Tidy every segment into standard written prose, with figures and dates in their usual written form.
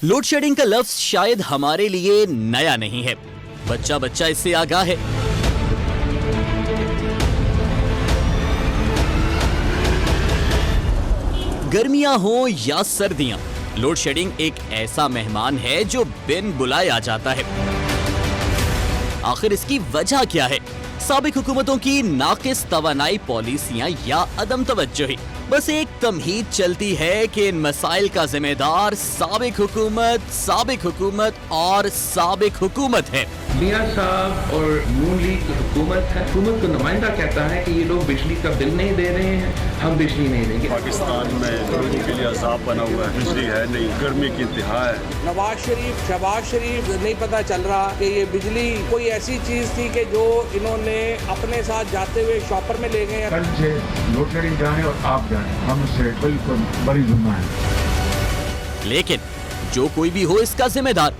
Load shedding का लफ्ज शायद हमारे लिए नया नहीं है, बच्चा बच्चा इससे आगाह है। गर्मियां हो या सर्दियां, लोड शेडिंग एक ऐसा मेहमान है जो बिन बुलाए आ जाता है। आखिर इसकी वजह क्या है? साबिक हुकूमतों की नाकिस तवानाई पॉलिसियां या अदम तवज्जुही? बस एक तमहीद चलती है कि इन मसाइल का जिम्मेदार साबिक हुकूमत और साबिक हुकूमत है। मियां साहब और नून लीग की हुकूमत है। हुकूमत को नुमाइंदा कहता है कि ये लोग बिजली का बिल नहीं दे रहे हैं, हम बिजली नहीं देंगे। पाकिस्तान में लोगों के लिए अजाब बना हुआ है, बिजली है नहीं, गर्मी की इंतहा है। नवाज शरीफ शहबाज शरीफ नहीं पता चल रहा कि ये बिजली कोई ऐसी चीज थी कि जो इन्होंने अपने साथ जाते हुए शॉपर में ले गए। कल से लोड शेडिंग जाने और आप जाने, हमसे बिल्कुल बड़ी जुम्मा है। लेकिन जो कोई भी हो, इसका जिम्मेदार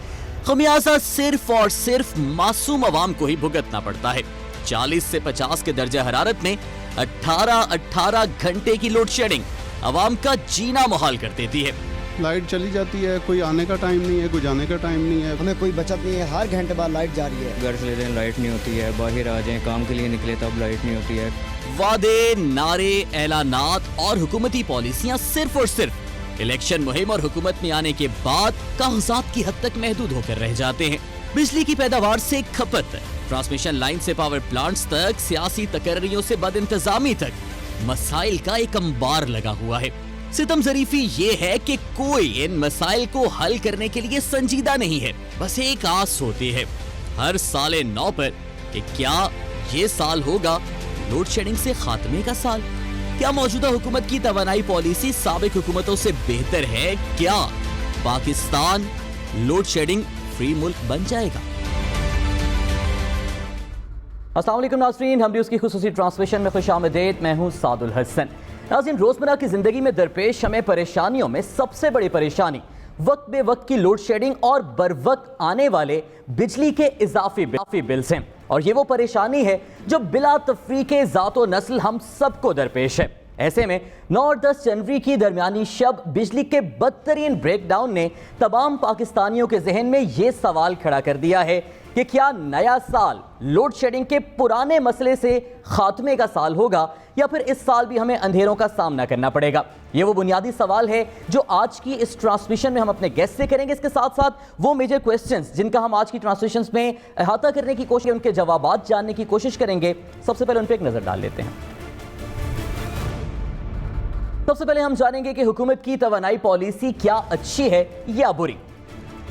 खमियाजा सिर्फ और सिर्फ मासूम अवाम को ही भुगतना पड़ता है। 40 से 50 के दर्जे हरारत में 18 घंटे की लोड शेडिंग अवाम का जीना मुहाल कर देती है। लाइट चली जाती है, कोई आने का टाइम नहीं है, कोई जाने का टाइम नहीं है, हमें कोई बचत नहीं है। हर घंटे बाद लाइट जा रही है। घर चले जाएं लाइट नहीं होती है, बाहर आ जाएं काम के लिए निकले तब लाइट नहीं होती है। वादे, नारे, ऐलानात और हुकूमती पॉलिसियां सिर्फ और सिर्फ इलेक्शन मुहिम और हुकूमत में आने के बाद कागजात की हद तक महदूद होकर रह जाते हैं। बिजली की पैदावार से खपत, ट्रांसमिशन लाइन से पावर प्लांट्स तक, सियासी तकर्रियों से बदइंतजामी तक मसाइल का एक अंबार लगा हुआ है। सितम ज़रीफी ये है कि कोई इन मसाइल को हल करने के लिए संजीदा नहीं है। बस एक आस होती है हर साले नौ पर कि क्या ये साल होगा लोड शेडिंग से खात्मे का साल? क्या मौजूदा हुकूमत की तवानाई पॉलिसी साबिक हुकूमतों से बेहतर है? क्या पाकिस्तान लोड शेडिंग फ्री मुल्क बन जाएगा? अस्सलाम वालेकुम नाज़रीन, हम न्यूज़ की खुसूसी ट्रांसमिशन में खुशामदीद। मैं हूं सादुल हसन। नाज़रीन, रोजमर्रा की जिंदगी में दरपेश हमें परेशानियों में सबसे बड़ी परेशानी वक्त बे वक्त की लोड शेडिंग और बर वक्त आने वाले बिजली के इजाफी बिल्स हैं। और ये वो परेशानी है जो बिला तफरीके ज़ातो नस्ल हम सबको दरपेश है। ऐसे में 9 और 10 जनवरी की दरमियानी शब बिजली के बदतरीन ब्रेकडाउन ने तमाम पाकिस्तानियों के जहन में ये सवाल खड़ा कर दिया है कि क्या नया साल लोड शेडिंग के पुराने मसले से खात्मे का साल होगा या फिर इस साल भी हमें अंधेरों का सामना करना पड़ेगा? ये वो बुनियादी सवाल है जो आज की इस ट्रांसमिशन में हम अपने गेस्ट से करेंगे। इसके साथ साथ वो मेजर क्वेश्चंस जिनका हम आज की ट्रांसमिशन में अहाता करने की कोशिश, उनके जवाबात जानने की कोशिश करेंगे। सबसे पहले उन पर एक नजर डाल लेते हैं। सबसे पहले हम जानेंगे कि हुकूमत की तवानाई पॉलिसी क्या अच्छी है या बुरी?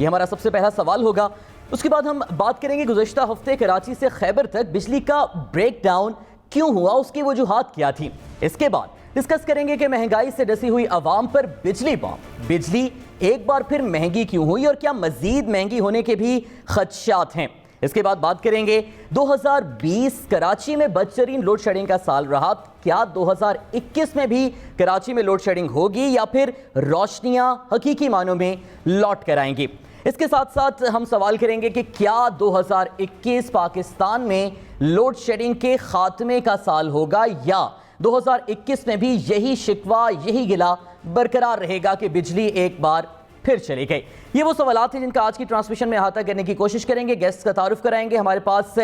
ये हमारा सबसे पहला सवाल होगा। उसके बाद हम बात करेंगे गुज़श्ता हफ्ते कराची से खैबर तक बिजली का ब्रेकडाउन क्यों हुआ, उसकी वजूहात क्या थी। इसके बाद डिस्कस करेंगे कि महंगाई से डसी हुई आवाम पर बिजली बॉम्ब, बिजली एक बार फिर महंगी क्यों हुई और क्या मजीद महंगी होने के भी खदशात हैं। इसके बाद बात करेंगे 2020 कराची में बदतरीन लोड शेडिंग का साल रहा, क्या 2021 में भी कराची में लोड शेडिंग होगी या फिर रोशनियां हकीकी मानों में लौट कर आएंगी। इसके साथ साथ हम सवाल करेंगे कि क्या 2021 पाकिस्तान में लोड शेडिंग के खात्मे का साल होगा या 2021 में भी यही शिकवा, यही गिला बरकरार रहेगा कि बिजली एक बार फिर चली गई। ये वो सवालात हैं जिनका आज की ट्रांसमिशन में अहाता करने की कोशिश करेंगे। गेस्ट का तारुफ कराएंगे। हमारे पास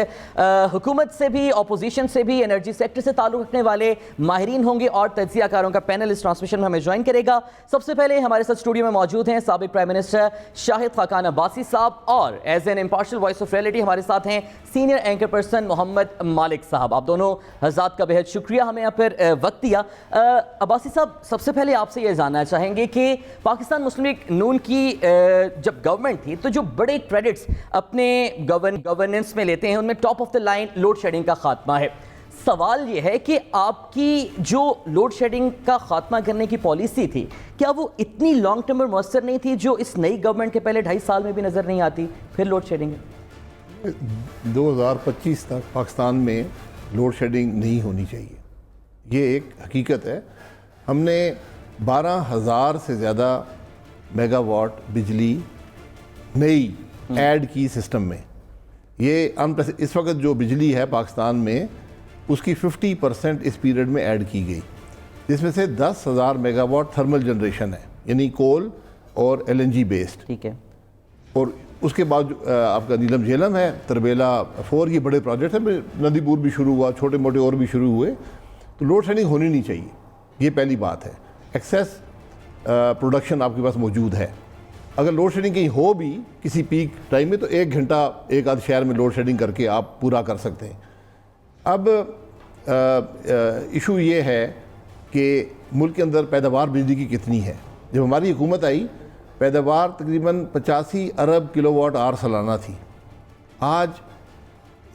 हुकूमत से भी, अपोजिशन से भी, एनर्जी सेक्टर से ताल्लुक़ रखने वाले माहिरीन होंगे और तज्ज़ियाकारों का पैनल इस ट्रांसमिशन में हमें ज्वाइन करेगा। सबसे पहले हमारे साथ स्टूडियो में मौजूद हैं साबिक प्राइम मिनिस्टर शाहिद खाकान अब्बासी साहब और as an impartial voice of reality हमारे साथ हैं सीनियर एंकर पर्सन मोहम्मद मालिक साहब। आप दोनों हज़रात का बेहद शुक्रिया हमें यहाँ पर वक्त दिया। अब्बासी साहब, सबसे पहले आपसे ये जानना चाहेंगे कि पाकिस्तान मुस्लिम लीग नून की जब गवर्नमेंट थी तो जो बड़े क्रेडिट्स अपने गवर्नेंस में लेते हैं उनमें top of the line load shedding का खात्मा है। सवाल यह है कि आपकी जो लोड शेडिंग का खात्मा करने की पॉलिसी थी, क्या वो इतनी लॉन्ग टर्म और मौसर नहीं थी जो इस नई गवर्नमेंट के पहले 2.5 साल में भी नजर नहीं आती? फिर लोड शेडिंग 2025 तक पाकिस्तान में लोड शेडिंग नहीं होनी चाहिए, ये एक हकीकत है। हमने 12,000 से ज़्यादा मेगावाट बिजली नई ऐड की सिस्टम में। ये इस वक्त जो बिजली है पाकिस्तान में उसकी 50% इस पीरियड में ऐड की गई, जिसमें से 10,000 मेगावाट थर्मल जनरेशन है, यानी कोल और LNG बेस्ड, ठीक है। और उसके बाद आपका नीलम झेलम है, तरबेला 4, ये बड़े प्रोजेक्ट हैं। नदीपुर भी शुरू हुआ, छोटे मोटे और भी शुरू हुए। तो लोड शेडिंग होनी नहीं चाहिए, ये पहली बात है। एक्सेस प्रोडक्शन आपके पास मौजूद है। अगर लोड शेडिंग कहीं हो भी किसी पीक टाइम में, तो 1 घंटा एक आध शहर में लोड शेडिंग करके आप पूरा कर सकते हैं। अब इशू ये है कि मुल्क के अंदर पैदावार बिजली की कितनी है। जब हमारी हुकूमत आई, पैदावार तकरीबन 85 अरब किलोवाट आवर सालाना थी। आज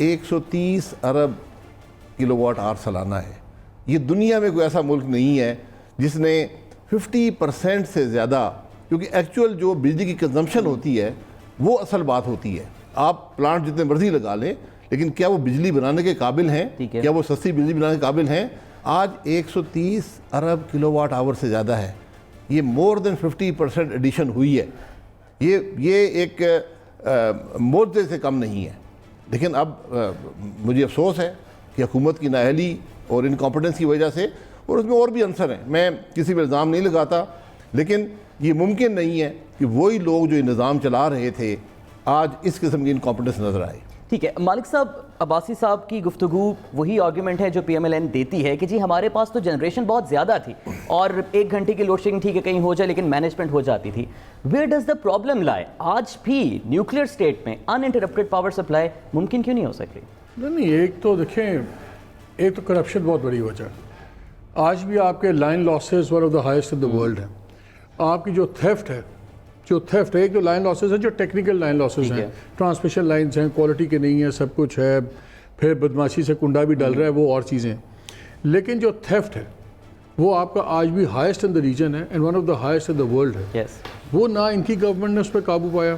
130 अरब किलोवाट आवर सालाना है। ये दुनिया में कोई ऐसा मुल्क नहीं है जिसने 50% से ज़्यादा, क्योंकि एक्चुअल जो बिजली की कंजम्पशन होती है वो असल बात होती है। आप प्लांट जितने मर्जी लगा लें, लेकिन क्या वो बिजली बनाने के काबिल हैं? क्या वो सस्ती बिजली बनाने के काबिल हैं? आज 130 अरब किलोवाट आवर से ज़्यादा है। ये मोर देन 50% एडिशन हुई है। ये एक मोर्चे से कम नहीं है। लेकिन अब मुझे अफसोस है कि हुकूमत की नाअहली और इनकॉम्पिटेंस की वजह से, और उसमें और भी आंसर हैं, मैं किसी पर इल्ज़ाम नहीं लगाता, लेकिन ये मुमकिन नहीं है कि वही लोग जो निज़ाम चला रहे थे आज इस किस्म की इनकॉम्पिटेंस नज़र आए। ठीक है मालिक साहब, अब्बासी साहब की गुफ्तगू वही आर्ग्यूमेंट है जो PMLN देती है कि जी हमारे पास तो जनरेशन बहुत ज़्यादा थी और 1 घंटे की लोड शेडिंग ठीक है कहीं हो जाए, लेकिन मैनेजमेंट हो जाती थी। वेयर डज द प्रॉब्लम लाई? आज भी न्यूक्लियर स्टेट में अनइंटरप्टेड पावर सप्लाई मुमकिन क्यों नहीं हो सकती? नहीं, एक तो देखें, एक तो करप्शन बहुत बड़ी वजह। आज भी आपके line losses one of the highest in the world है। आपकी जो थेफ्ट है, एक तो लाइन लॉसेस है जो टेक्निकल लाइन लॉसेस हैं, ट्रांसमिशन लाइन्स हैं, क्वालिटी के नहीं है, सब कुछ है, फिर बदमाशी से कुंडा भी डल रहा है, वो और चीज़ें। लेकिन जो थेफ्ट है वो आपका आज भी हाईएस्ट इन द रीजन है and one of the highest in the world है। वो ना इनकी गवर्नमेंट ने उस पर काबू पाया,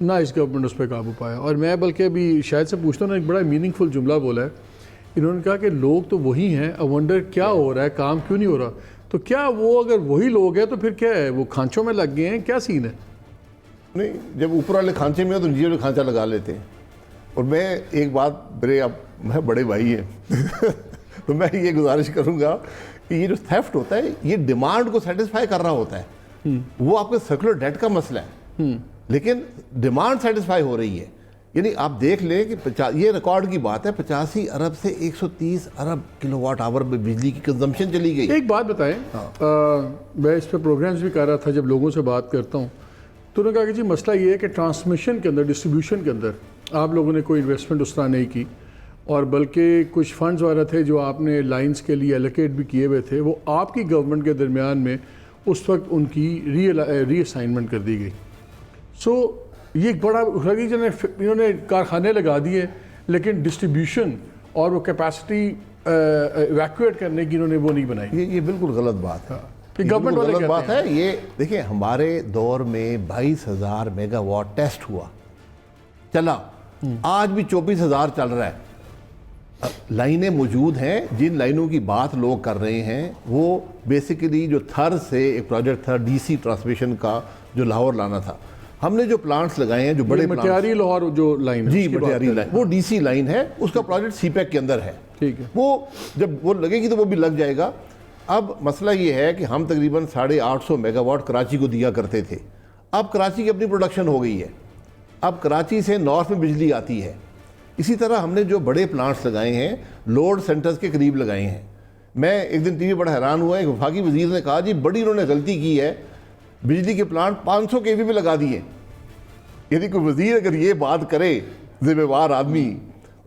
ना इस गवर्नमेंट ने उस पर काबू पाया। और मैं बल्कि अभी शायद से पूछता हूँ ना, एक बड़ा मीनिंगफुल जुमला बोला है इन्होंने, कहा कि लोग तो वही हैं, अब वंडर क्या हो रहा है, काम क्यों नहीं हो रहा। तो क्या वो अगर वही लोग हैं तो फिर क्या है, वो खांचों में लग गए हैं, क्या सीन है? नहीं, जब ऊपर वाले खांचे में हो तो नीचे वाले खांचा लगा लेते हैं। और मैं एक बात, मेरे अब मैं बड़े भाई हैं तो मैं ये गुजारिश करूँगा कि ये जो थेफ्ट होता है ये डिमांड को सेटिस्फाई कर रहा होता है। वो आपके सर्कुलर डेट का मसला है, लेकिन डिमांड सेटिस्फाई हो रही है। यानी आप देख लें कि ये रिकॉर्ड की बात है, 85 अरब से 130 अरब किलोवाट आवर में बिजली की कंजम्पशन चली गई। एक बात बताएं, मैं इस पर प्रोग्राम्स भी कर रहा था, जब लोगों से बात करता हूँ तो उन्होंने कहा कि जी मसला ये है कि ट्रांसमिशन के अंदर, डिस्ट्रीब्यूशन के अंदर आप लोगों ने कोई इन्वेस्टमेंट उस तरह नहीं की, और बल्कि कुछ फंड्स वगैरह थे जो आपने लाइंस के लिए एलोकेट भी किए हुए थे, वो आपकी गवर्नमेंट के दरमियान में उस वक्त उनकी रीअसाइनमेंट कर दी गई। सो ये एक बड़ा इन्होंने कारखाने लगा दिए, लेकिन डिस्ट्रीब्यूशन और वो कैपेसिटी इवैक्यूएट करने की इन्होंने वो नहीं बनाई। ये बिल्कुल गलत बात है, गवर्नमेंट वाले गलत बात है। ये देखिए, हमारे दौर में 22,000 मेगावाट टेस्ट हुआ, चला, आज भी 24,000 चल रहा है। लाइनें मौजूद हैं। जिन लाइनों की बात लोग कर रहे हैं वो बेसिकली जो थर से एक प्रोजेक्ट था DC ट्रांसमिशन का, जो लाहौर लाना था। हमने जो प्लांट्स लगाए हैं, जो बड़े मटियारी लाहौर जो लाइन है, जी मटियारी लाइन, वो DC लाइन है, उसका प्रोजेक्ट CPEC के अंदर है। ठीक है, वो जब वो लगेगी तो वो भी लग जाएगा। अब मसला ये है कि हम तकरीबन 850 मेगावाट कराची को दिया करते थे। अब कराची की अपनी प्रोडक्शन हो गई है, अब कराची से नॉर्थ में बिजली आती है। इसी तरह हमने जो बड़े प्लांट्स लगाए हैं, लोड सेंटर्स के करीब लगाए हैं। मैं एक दिन टीवी बड़ा हैरान हुआ, एक वफाकी वजीर ने कहा जी बड़ी इन्होंने गलती की है, बिजली के प्लांट 500 kV पे लगा दिए। यदि कोई वजीर अगर ये बात करे, जिम्मेवार आदमी,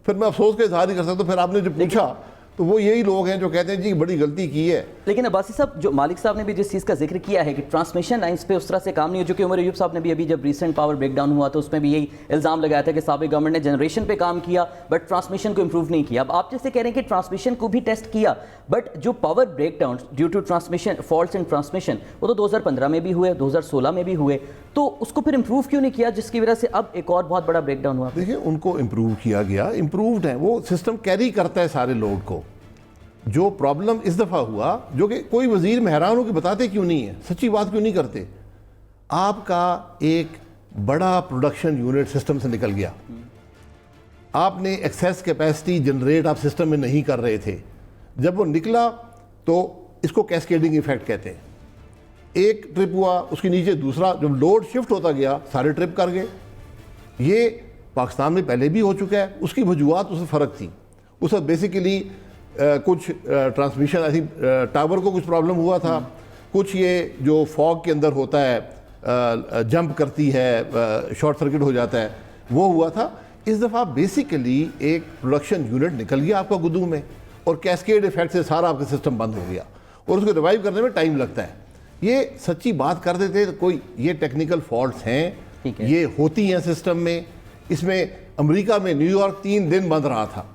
फिर मैं अफसोस का इजहार नहीं कर सकता। फिर आपने जो पूछा तो वो यही लोग हैं जो कहते हैं जी बड़ी गलती की है। लेकिन अब्बासी साहब, जो मालिक साहब ने भी जिस चीज़ का जिक्र किया है कि ट्रांसमिशन लाइंस पे उस तरह से काम नहीं हो, जो कि उमर अयूब साहब ने भी अभी जब रीसेंट पावर ब्रेकडाउन हुआ तो उसमें भी यही इल्ज़ाम लगाया था कि साबिक गवर्नमेंट ने जनरेशन पे काम किया बट ट्रांसमिशन को इंप्रूव नहीं किया। अब आप जैसे कह रहे हैं कि ट्रांसमिशन को भी टेस्ट किया, बट जो power breakdown due to transmission faults in transmission वो तो 2015 में भी हुए, 2016 में भी हुए, तो उसको फिर इंप्रूव क्यों नहीं किया, जिसकी वजह से अब एक और बहुत बड़ा ब्रेकडाउन हुआ? देखिए, उनको इम्प्रूव किया गया, इम्प्रूव्ड है, वो सिस्टम कैरी करता है सारे लोड को। जो प्रॉब्लम इस दफ़ा हुआ, जो कि कोई वजीर में हैरान हो कि बताते क्यों नहीं है, सच्ची बात क्यों नहीं करते, आपका एक बड़ा प्रोडक्शन यूनिट सिस्टम से निकल गया। आपने एक्सेस कैपेसिटी जनरेट आप सिस्टम में नहीं कर रहे थे। जब वो निकला तो इसको कैस्केडिंग इफेक्ट कहते हैं। एक ट्रिप हुआ, उसके नीचे दूसरा, जब लोड शिफ्ट होता गया सारे ट्रिप कर गए। ये पाकिस्तान में पहले भी हो चुका है, उसकी वजूहत उसमें फ़र्क थी। उसमें बेसिकली कुछ ट्रांसमिशन, आई थिंक टावर को कुछ प्रॉब्लम हुआ था, कुछ ये जो फॉग के अंदर होता है जंप करती है, शॉर्ट सर्किट हो जाता है, वो हुआ था। इस दफ़ा बेसिकली एक प्रोडक्शन यूनिट निकल गया आपका गुदू में, और कैस्केड इफेक्ट से सारा आपका सिस्टम बंद हो गया, और उसको रिवाइव करने में टाइम लगता है। ये सच्ची बात कर देते तो कोई ये टेक्निकल फॉल्ट्स हैं, ये होती हैं सिस्टम में। इसमें अमेरिका में न्यूयॉर्क 3 दिन बंद रहा था,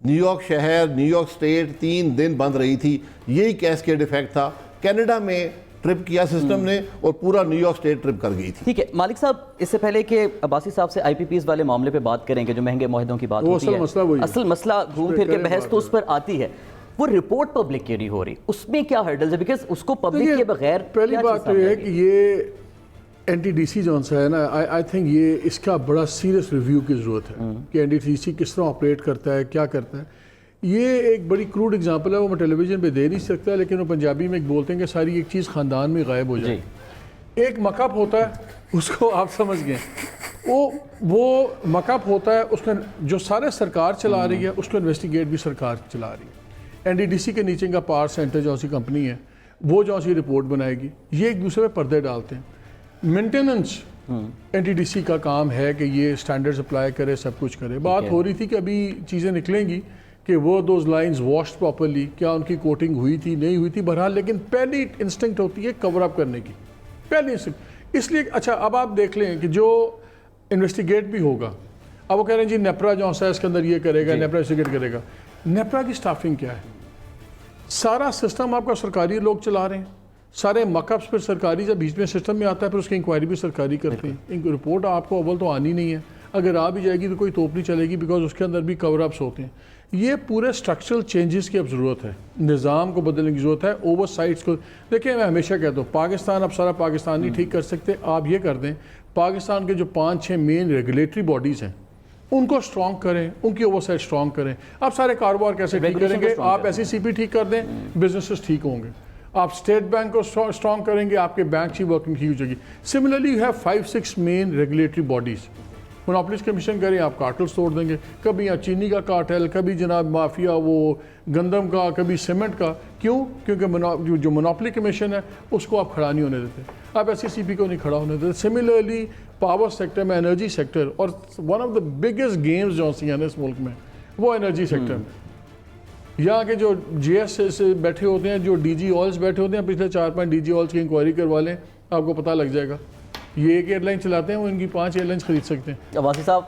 न्यूयॉर्क शहर, न्यूयॉर्क स्टेट 3 दिन बंद रही थी, यही कैस्केड इफेक्ट था। कनाडा में ट्रिप किया सिस्टम ने और पूरा न्यूयॉर्क स्टेट ट्रिप कर गई थी। ठीक है मालिक साहब, इससे पहले कि अब्बासी साहब से आईपीपीएस वाले मामले पे बात करेंगे, जो महंगे मुआहदों की बात होती है, असल मसला घूम फिर के बहस तो उस पर आती है, वो रिपोर्ट पब्लिक क्यों नहीं हो रही, उसमें क्या हर्डल्स है? बिकॉज उसको पब्लिक के बगैर पहली बात तो ये है कि ये एनटीडीसी जो है ना, आई थिंक ये इसका बड़ा सीरियस रिव्यू की ज़रूरत है कि एनटीडीसी किस तरह ऑपरेट करता है, क्या करता है। ये एक बड़ी क्रूड एग्जांपल है, वो मैं टेलीविजन पे दे नहीं सकता, लेकिन वो पंजाबी में एक बोलते हैं कि सारी एक चीज़ ख़ानदान में गायब हो जाए। एक मकअप होता है, उसको आप समझ गए, वो मकअप होता है, उसमें जो सारे सरकार चला रही है उसको इन्वेस्टिगेट भी सरकार चला रही है। एनटीडीसी के नीचे का पावर सेंटर जो सी कंपनी है, वो जो सी रिपोर्ट बनाएगी, ये एक दूसरे पे पर्दे डालते हैं। मेंटेनेंस एनटीडीसी का काम है कि ये स्टैंडर्ड्स अप्लाई करे, सब कुछ करे। बात हो रही थी कि अभी चीज़ें निकलेंगी कि वो दोज लाइंस वॉश्ड प्रॉपरली, क्या उनकी कोटिंग हुई थी, नहीं हुई थी, बहरहाल। लेकिन पहली इंस्टिंक्ट होती है कवर अप करने की, पहली इंस्टिंक्ट। इसलिए अच्छा, अब आप देख लें कि जो इन्वेस्टिगेट भी होगा, अब वो कह रहे हैं जी नेपरा जो है इसके अंदर ये करेगा, नेपरा इन्वेस्टिगेट करेगा। नेपरा की स्टाफिंग क्या है? सारा सिस्टम आपका सरकारी लोग चला रहे हैं, सारे मकअप्स पर सरकारी, जब बीच में सिस्टम में आता है फिर उसकी इंक्वायरी भी सरकारी करते हैं। इनकी रिपोर्ट आपको अव्वल तो आनी नहीं है, अगर आ भी जाएगी तो कोई तोप नहीं चलेगी, बिकॉज उसके अंदर भी कवर अप्स होते हैं। ये पूरे स्ट्रक्चरल चेंजेस की अब ज़रूरत है, निज़ाम को बदलने की ज़रूरत है, ओवरसाइट्स को। देखिए मैं हमेशा कहता हूँ, पाकिस्तान अब सारा पाकिस्तान नहीं ठीक कर सकते। आप ये कर दें, पाकिस्तान के जो 5-6 मेन रेगुलेटरी बॉडीज़ हैं उनको स्ट्रॉन्ग करें, उनकी ओवरसाइट स्ट्रॉन्ग करें। आप सारे कारोबार कैसे ठीक करेंगे? आप SECP ठीक कर दें, बिजनेसेस ठीक होंगे। आप स्टेट बैंक को स्ट्रॉन्ग करेंगे, आपके बैंक की वर्किंग ठीक हो जाएगी। Similarly you have 5-6 main regulatory bodies. Monopolies commission करें, आप कार्टल्स तोड़ देंगे। कभी यहाँ चीनी का कार्टेल, कभी जनाब माफिया वो गंदम का, कभी सीमेंट का। क्यों? क्योंकि जो मोनोपोली कमीशन है उसको आप खड़ा नहीं होने देते, आप SECP को नहीं खड़ा होने देते। सिमिलरली पावर सेक्टर में, एनर्जी सेक्टर, और one of the biggest games जो हैं इस मुल्क में वो एनर्जी सेक्टर में। यहाँ के जो GS से बैठे होते हैं, जो DG ऑयल्स बैठे होते हैं, पिछले 4-5 DG ऑयल्स की इंक्वायरी करवा लें, आपको पता लग जाएगा। ये एक एयरलाइन चलाते हैं, वो इनकी 5 एयरलाइंस खरीद सकते हैं। अब्बासी साहब,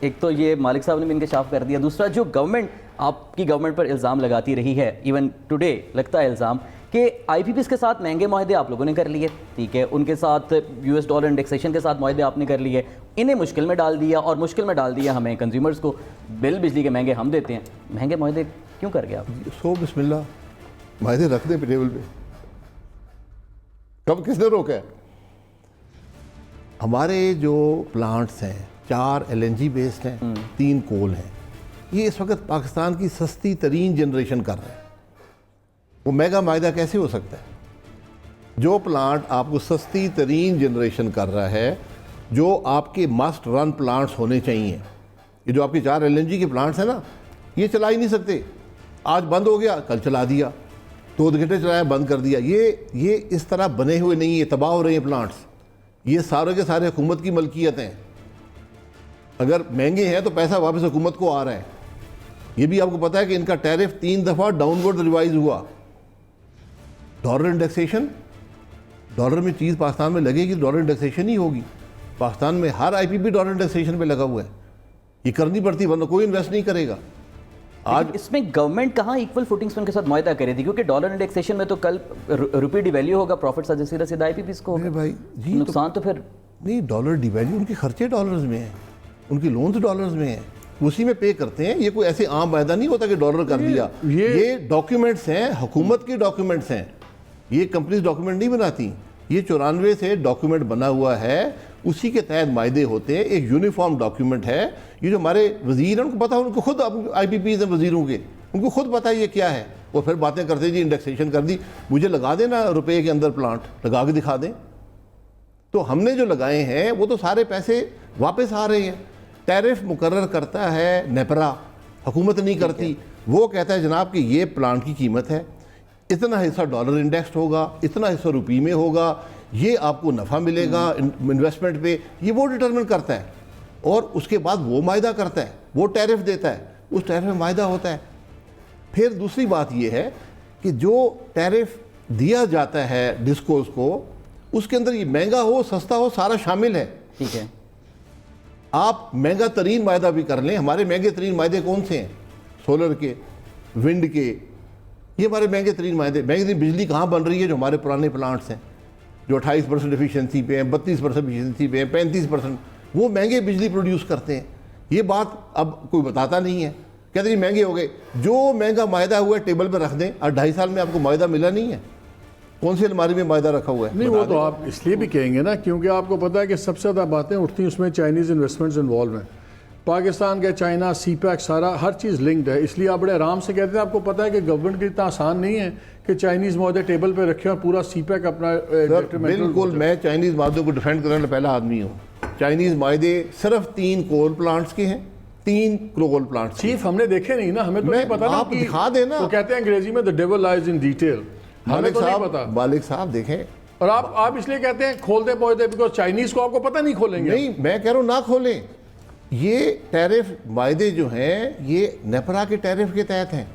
एक तो ये मालिक साहब ने भी इंकशाफ कर दिया, दूसरा जो गवर्नमेंट आपकी गवर्नमेंट पर इल्ज़ाम लगाती रही है, इवन टुडे लगता है इल्ज़ाम कि IPPs के साथ महंगे माहदे आप लोगों ने कर लिए, ठीक है, उनके साथ US डॉलर इंडेक्सेशन के साथ माहदे आपने कर लिए, इन्हें मुश्किल में डाल दिया, और मुश्किल में डाल दिया हमें कंज्यूमर्स को। बिल बिजली के महंगे हम देते हैं, महंगे माहदे क्यों कर गया आप? सो बिस्मिल्लाह, माहदे रख दें टेबल पे, कब किसने रोका है? हमारे जो प्लांट्स हैं, 4 LNG बेस्ड हैं, 3 कोल हैं, ये इस वक्त पाकिस्तान की सस्ती तरीन जनरेशन कर रहे हैं। वो मेगा मायदा कैसे हो सकता है? जो प्लांट आपको सस्ती तरीन जनरेशन कर रहा है, जो आपके मस्ट रन प्लांट्स होने चाहिए, ये जो आपके 4 LNG के प्लांट्स हैं ना, ये चला ही नहीं सकते। आज बंद हो गया, कल चला दिया, 2 घंटे चलाया, बंद कर दिया। ये इस तरह बने हुए नहीं है, तबाह हो रहे हैं प्लांट्स। ये सारे के सारे हुकूमत की मलकियत हैं। अगर महंगे हैं तो पैसा वापस हुकूमत को आ रहा है। ये भी आपको पता है कि इनका टैरिफ 3 दफ़ा डाउनवर्ड रिवाइज हुआ। डॉलर इंडेक्सेशन, डॉलर में चीज़ पाकिस्तान में लगेगी, डॉलर इंडेक्सेशन ही होगी। पाकिस्तान में हर IPP डॉलर इंडेक्सेशन पे लगा हुआ है, ये करनी पड़ती, वरना कोई इन्वेस्ट नहीं करेगा। आज इसमें गवर्नमेंट कहाँ इक्वल फुटिंग्स उनके साथ मुआहदा करे थी? क्योंकि डॉलर इंडेक्सेशन में तो कल रुपये डिवैल्यू होगा, प्रॉफिट सीधा सीधा IPPs को होगा। भाई जी, नुकसान तो फिर नहीं, डॉलर डिवैल्यू, उनके खर्चे डॉलर्स में हैं, उनके लोन्स डॉलर्स में हैं, उसी में पे करते हैं। ये कोई ऐसे आम वायदा नहीं होता कि डॉलर कर दिया। ये डॉक्यूमेंट्स हैं, हुकूमत के डॉक्यूमेंट्स हैं, ये कंपनीज डॉक्यूमेंट नहीं बनाती। ये 94 से डॉक्यूमेंट बना हुआ है, उसी के तहत मायदे होते हैं, एक यूनिफॉर्म डॉक्यूमेंट है। ये जो हमारे वजीर हैं, उनको पता है, उनको खुद IPPs हैं वजीरों के, उनको खुद पता है ये क्या है। और फिर बातें करते जी इंडेक्सेशन कर दी। मुझे लगा देना रुपए के अंदर प्लांट लगा के दिखा दें। तो हमने जो लगाए हैं वो तो सारे पैसे वापस आ रहे हैं। टैरिफ मुकर्रर करता है नेपरा, हुकूमत नहीं करती। वो कहता है जनाब कि ये प्लांट की कीमत है, इतना हिस्सा डॉलर इंडेक्स्ड होगा, इतना हिस्सा रुपये में होगा, ये आपको नफ़ा मिलेगा इन्वेस्टमेंट पे, ये वो डिटरमिन करता है। और उसके बाद वो मायदा करता है, वो टैरिफ देता है, उस टैरिफ में मायदा होता है। फिर दूसरी बात ये है कि जो टैरिफ दिया जाता है डिस्कोस को, उसके अंदर ये महंगा हो सस्ता हो सारा शामिल है। ठीक है, आप महंगा तरीन मायदा भी कर लें। हमारे महंगे तरीन मायदे कौन से हैं? सोलर के, विंड के, ये हमारे महंगे तरीन मायदे। महंगी तरीन बिजली कहाँ बन रही है? जो हमारे पुराने प्लांट्स हैं, जो 28% एफिशिएंसी पे हैं, 32% एफिशिएंसी पे हैं, 35%, वो महंगे बिजली प्रोड्यूस करते हैं। ये बात अब कोई बताता नहीं है, कहते हैं महंगे हो गए। जो महंगा मायदा हुआ है टेबल पर रख दें, और 2.5 साल में आपको मायदा मिला नहीं है। कौन सी अलमारी में मायदा रखा हुआ है? नहीं, वो तो आप इसलिए भी कहेंगे ना क्योंकि आपको पता है कि सबसे ज़्यादा बातें उठती हैं उसमें चाइनीज़ इन्वेस्टमेंट्स इन्वॉल्व हैं। पाकिस्तान के चाइना, सीपैक, सारा हर चीज़ लिंक्ड है। इसलिए आप बड़े आराम से कहते हैं। आपको पता है कि गवर्नमेंट के इतना आसान नहीं है कि चाइनीज़ मादे टेबल पे रखे और पूरा सीपैक अपना बिल्कुल। मैं चाइनीज़ मादों को डिफेंड करने वाला पहला आदमी हूँ। चाइनीज़ मायदे सिर्फ 3 कोल प्लांट्स के हैं, 3 कोल प्लांट्स। चीफ हमने देखे नहीं ना, हमें तो नहीं पता ना। आप दिखा देना। वो कहते हैं अंग्रेजी में the devil lies in detail. हमें तो नहीं पता। मालिक साहब देखें, और आप इसलिए कहते हैं खोल दे पहुंचते बिकॉज चाइनीज़ को आपको पता नहीं खोलेंगे। नहीं, मैं कह रहा हूँ ना खोलें। ये टैरिफ मायदे जो हैं ये नेपरा के टैरिफ के तहत हैं।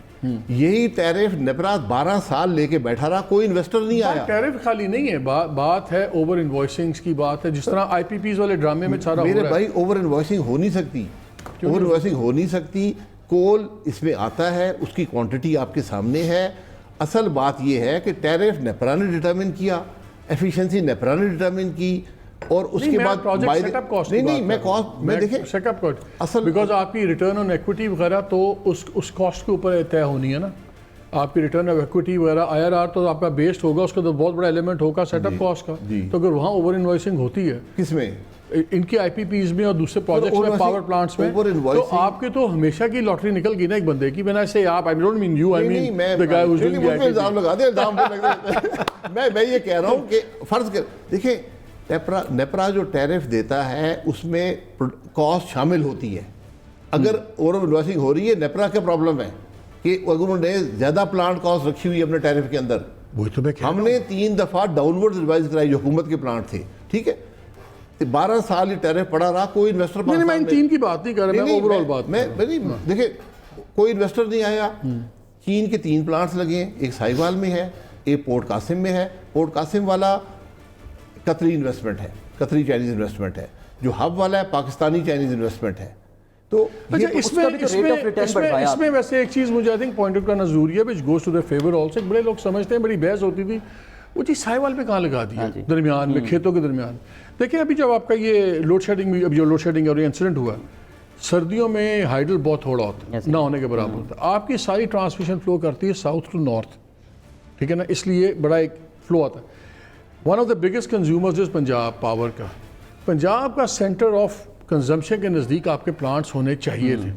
यही टैरिफ नेपरा 12 साल लेके बैठा रहा, कोई इन्वेस्टर नहीं आया। टैरिफ खाली नहीं है, बात है ओवर इनवॉइसिंग की बात है, जिस तरह IPPs वाले ड्रामे में सारा मेरे भाई ओवर इनवॉइसिंग हो नहीं सकती, ओवर इनवॉइसिंग हो नहीं सकती। कोल इसमें आता है, उसकी क्वांटिटी आपके सामने है। असल बात यह है कि टैरिफ नेपरा ने डिटरमिन किया, एफिशिएंसी नेपरा ने डिटरमिन की, और उसके बाद सेटअप कॉस्ट नहीं मैं कॉस्ट में देखें सेटअप कॉस्ट असल बिकॉज आपकी रिटर्न ऑन इक्विटी वगैरह तो उस कॉस्ट के ऊपर तय होनी है ना। आपकी रिटर्न ऑफ इक्विटी वगैरह IRR तो आपका बेस्ड होगा, उसका तो बहुत बड़ा एलिमेंट होगा सेटअप कॉस्ट का। तो अगर वहाँ ओवर इनवॉइसिंग होती है किसमें? इनकी IPPs में और दूसरे प्रोजेक्ट्स में, पावर प्लांट्स में, तो आपके तो हमेशा की लॉटरी निकल गई ना एक बंदे की। मैंने ऐसे आप, I don't mean you, I mean the guy who is doing the इल्जाम लगा दे, इल्जाम लगा दे। मैं ये कह रहा हूँ कि फर्ज कर देखिए, नेपरा जो टैरिफ देता है उसमें कॉस्ट शामिल होती है। अगर ओवर इन्वेस्टिंग हो रही है, नेपरा का प्रॉब्लम है कि अगर उन्होंने ज़्यादा प्लांट कॉस्ट रखी हुई है अपने टैरिफ के अंदर। वही तो मैं कह रहा हूं। हमने 3 दफ़ा डाउनवर्ड रिवाइज कराई जो हुकूमत के प्लांट थे, ठीक है। 12 साल ये टैरिफ पड़ा रहा, कोई इन्वेस्टर नहीं, मैं इन 3 की बात नहीं कर रहा, मैं ओवरऑल बात मैं देखिए कोई इन्वेस्टर नहीं आया। चीन के 3 प्लांट्स लगे हैं, एक साहिवाल में है, एक पोर्ट कासिम में है। पोर्ट कासिम वाला कतरी इन्वेस्टमेंट है, कतरी चाइनीज इन्वेस्टमेंट है। जो हब वाला है पाकिस्तानी चाइनीज इन्वेस्टमेंट है। तो अच्छा, इसमें वैसे एक चीज़ मुझे आई थिंक पॉइंट आउट करना जरूरी है, which goes to the favour also. बड़े लोग समझते हैं, बड़ी बहस होती थी वो चीज़ साहिवाल में कहाँ लगा दिया दरमियान में, खेतों के दरमियान। देखिए अभी जब आपका ये लोड शेडिंग में, अभी जो लोड शेडिंग और इंसिडेंट हुआ, सर्दियों में हाइडल बहुत थोड़ा होता है, ना होने के बराबर होता है। आपकी सारी ट्रांसमिशन फ्लो करती है साउथ टू नॉर्थ, ठीक है ना, इसलिए बड़ा एक फ्लो आता है। One of the biggest consumers is Punjab power का। पंजाब का सेंटर ऑफ कंजम्पशन के नज़दीक आपके प्लांट्स होने चाहिए थे।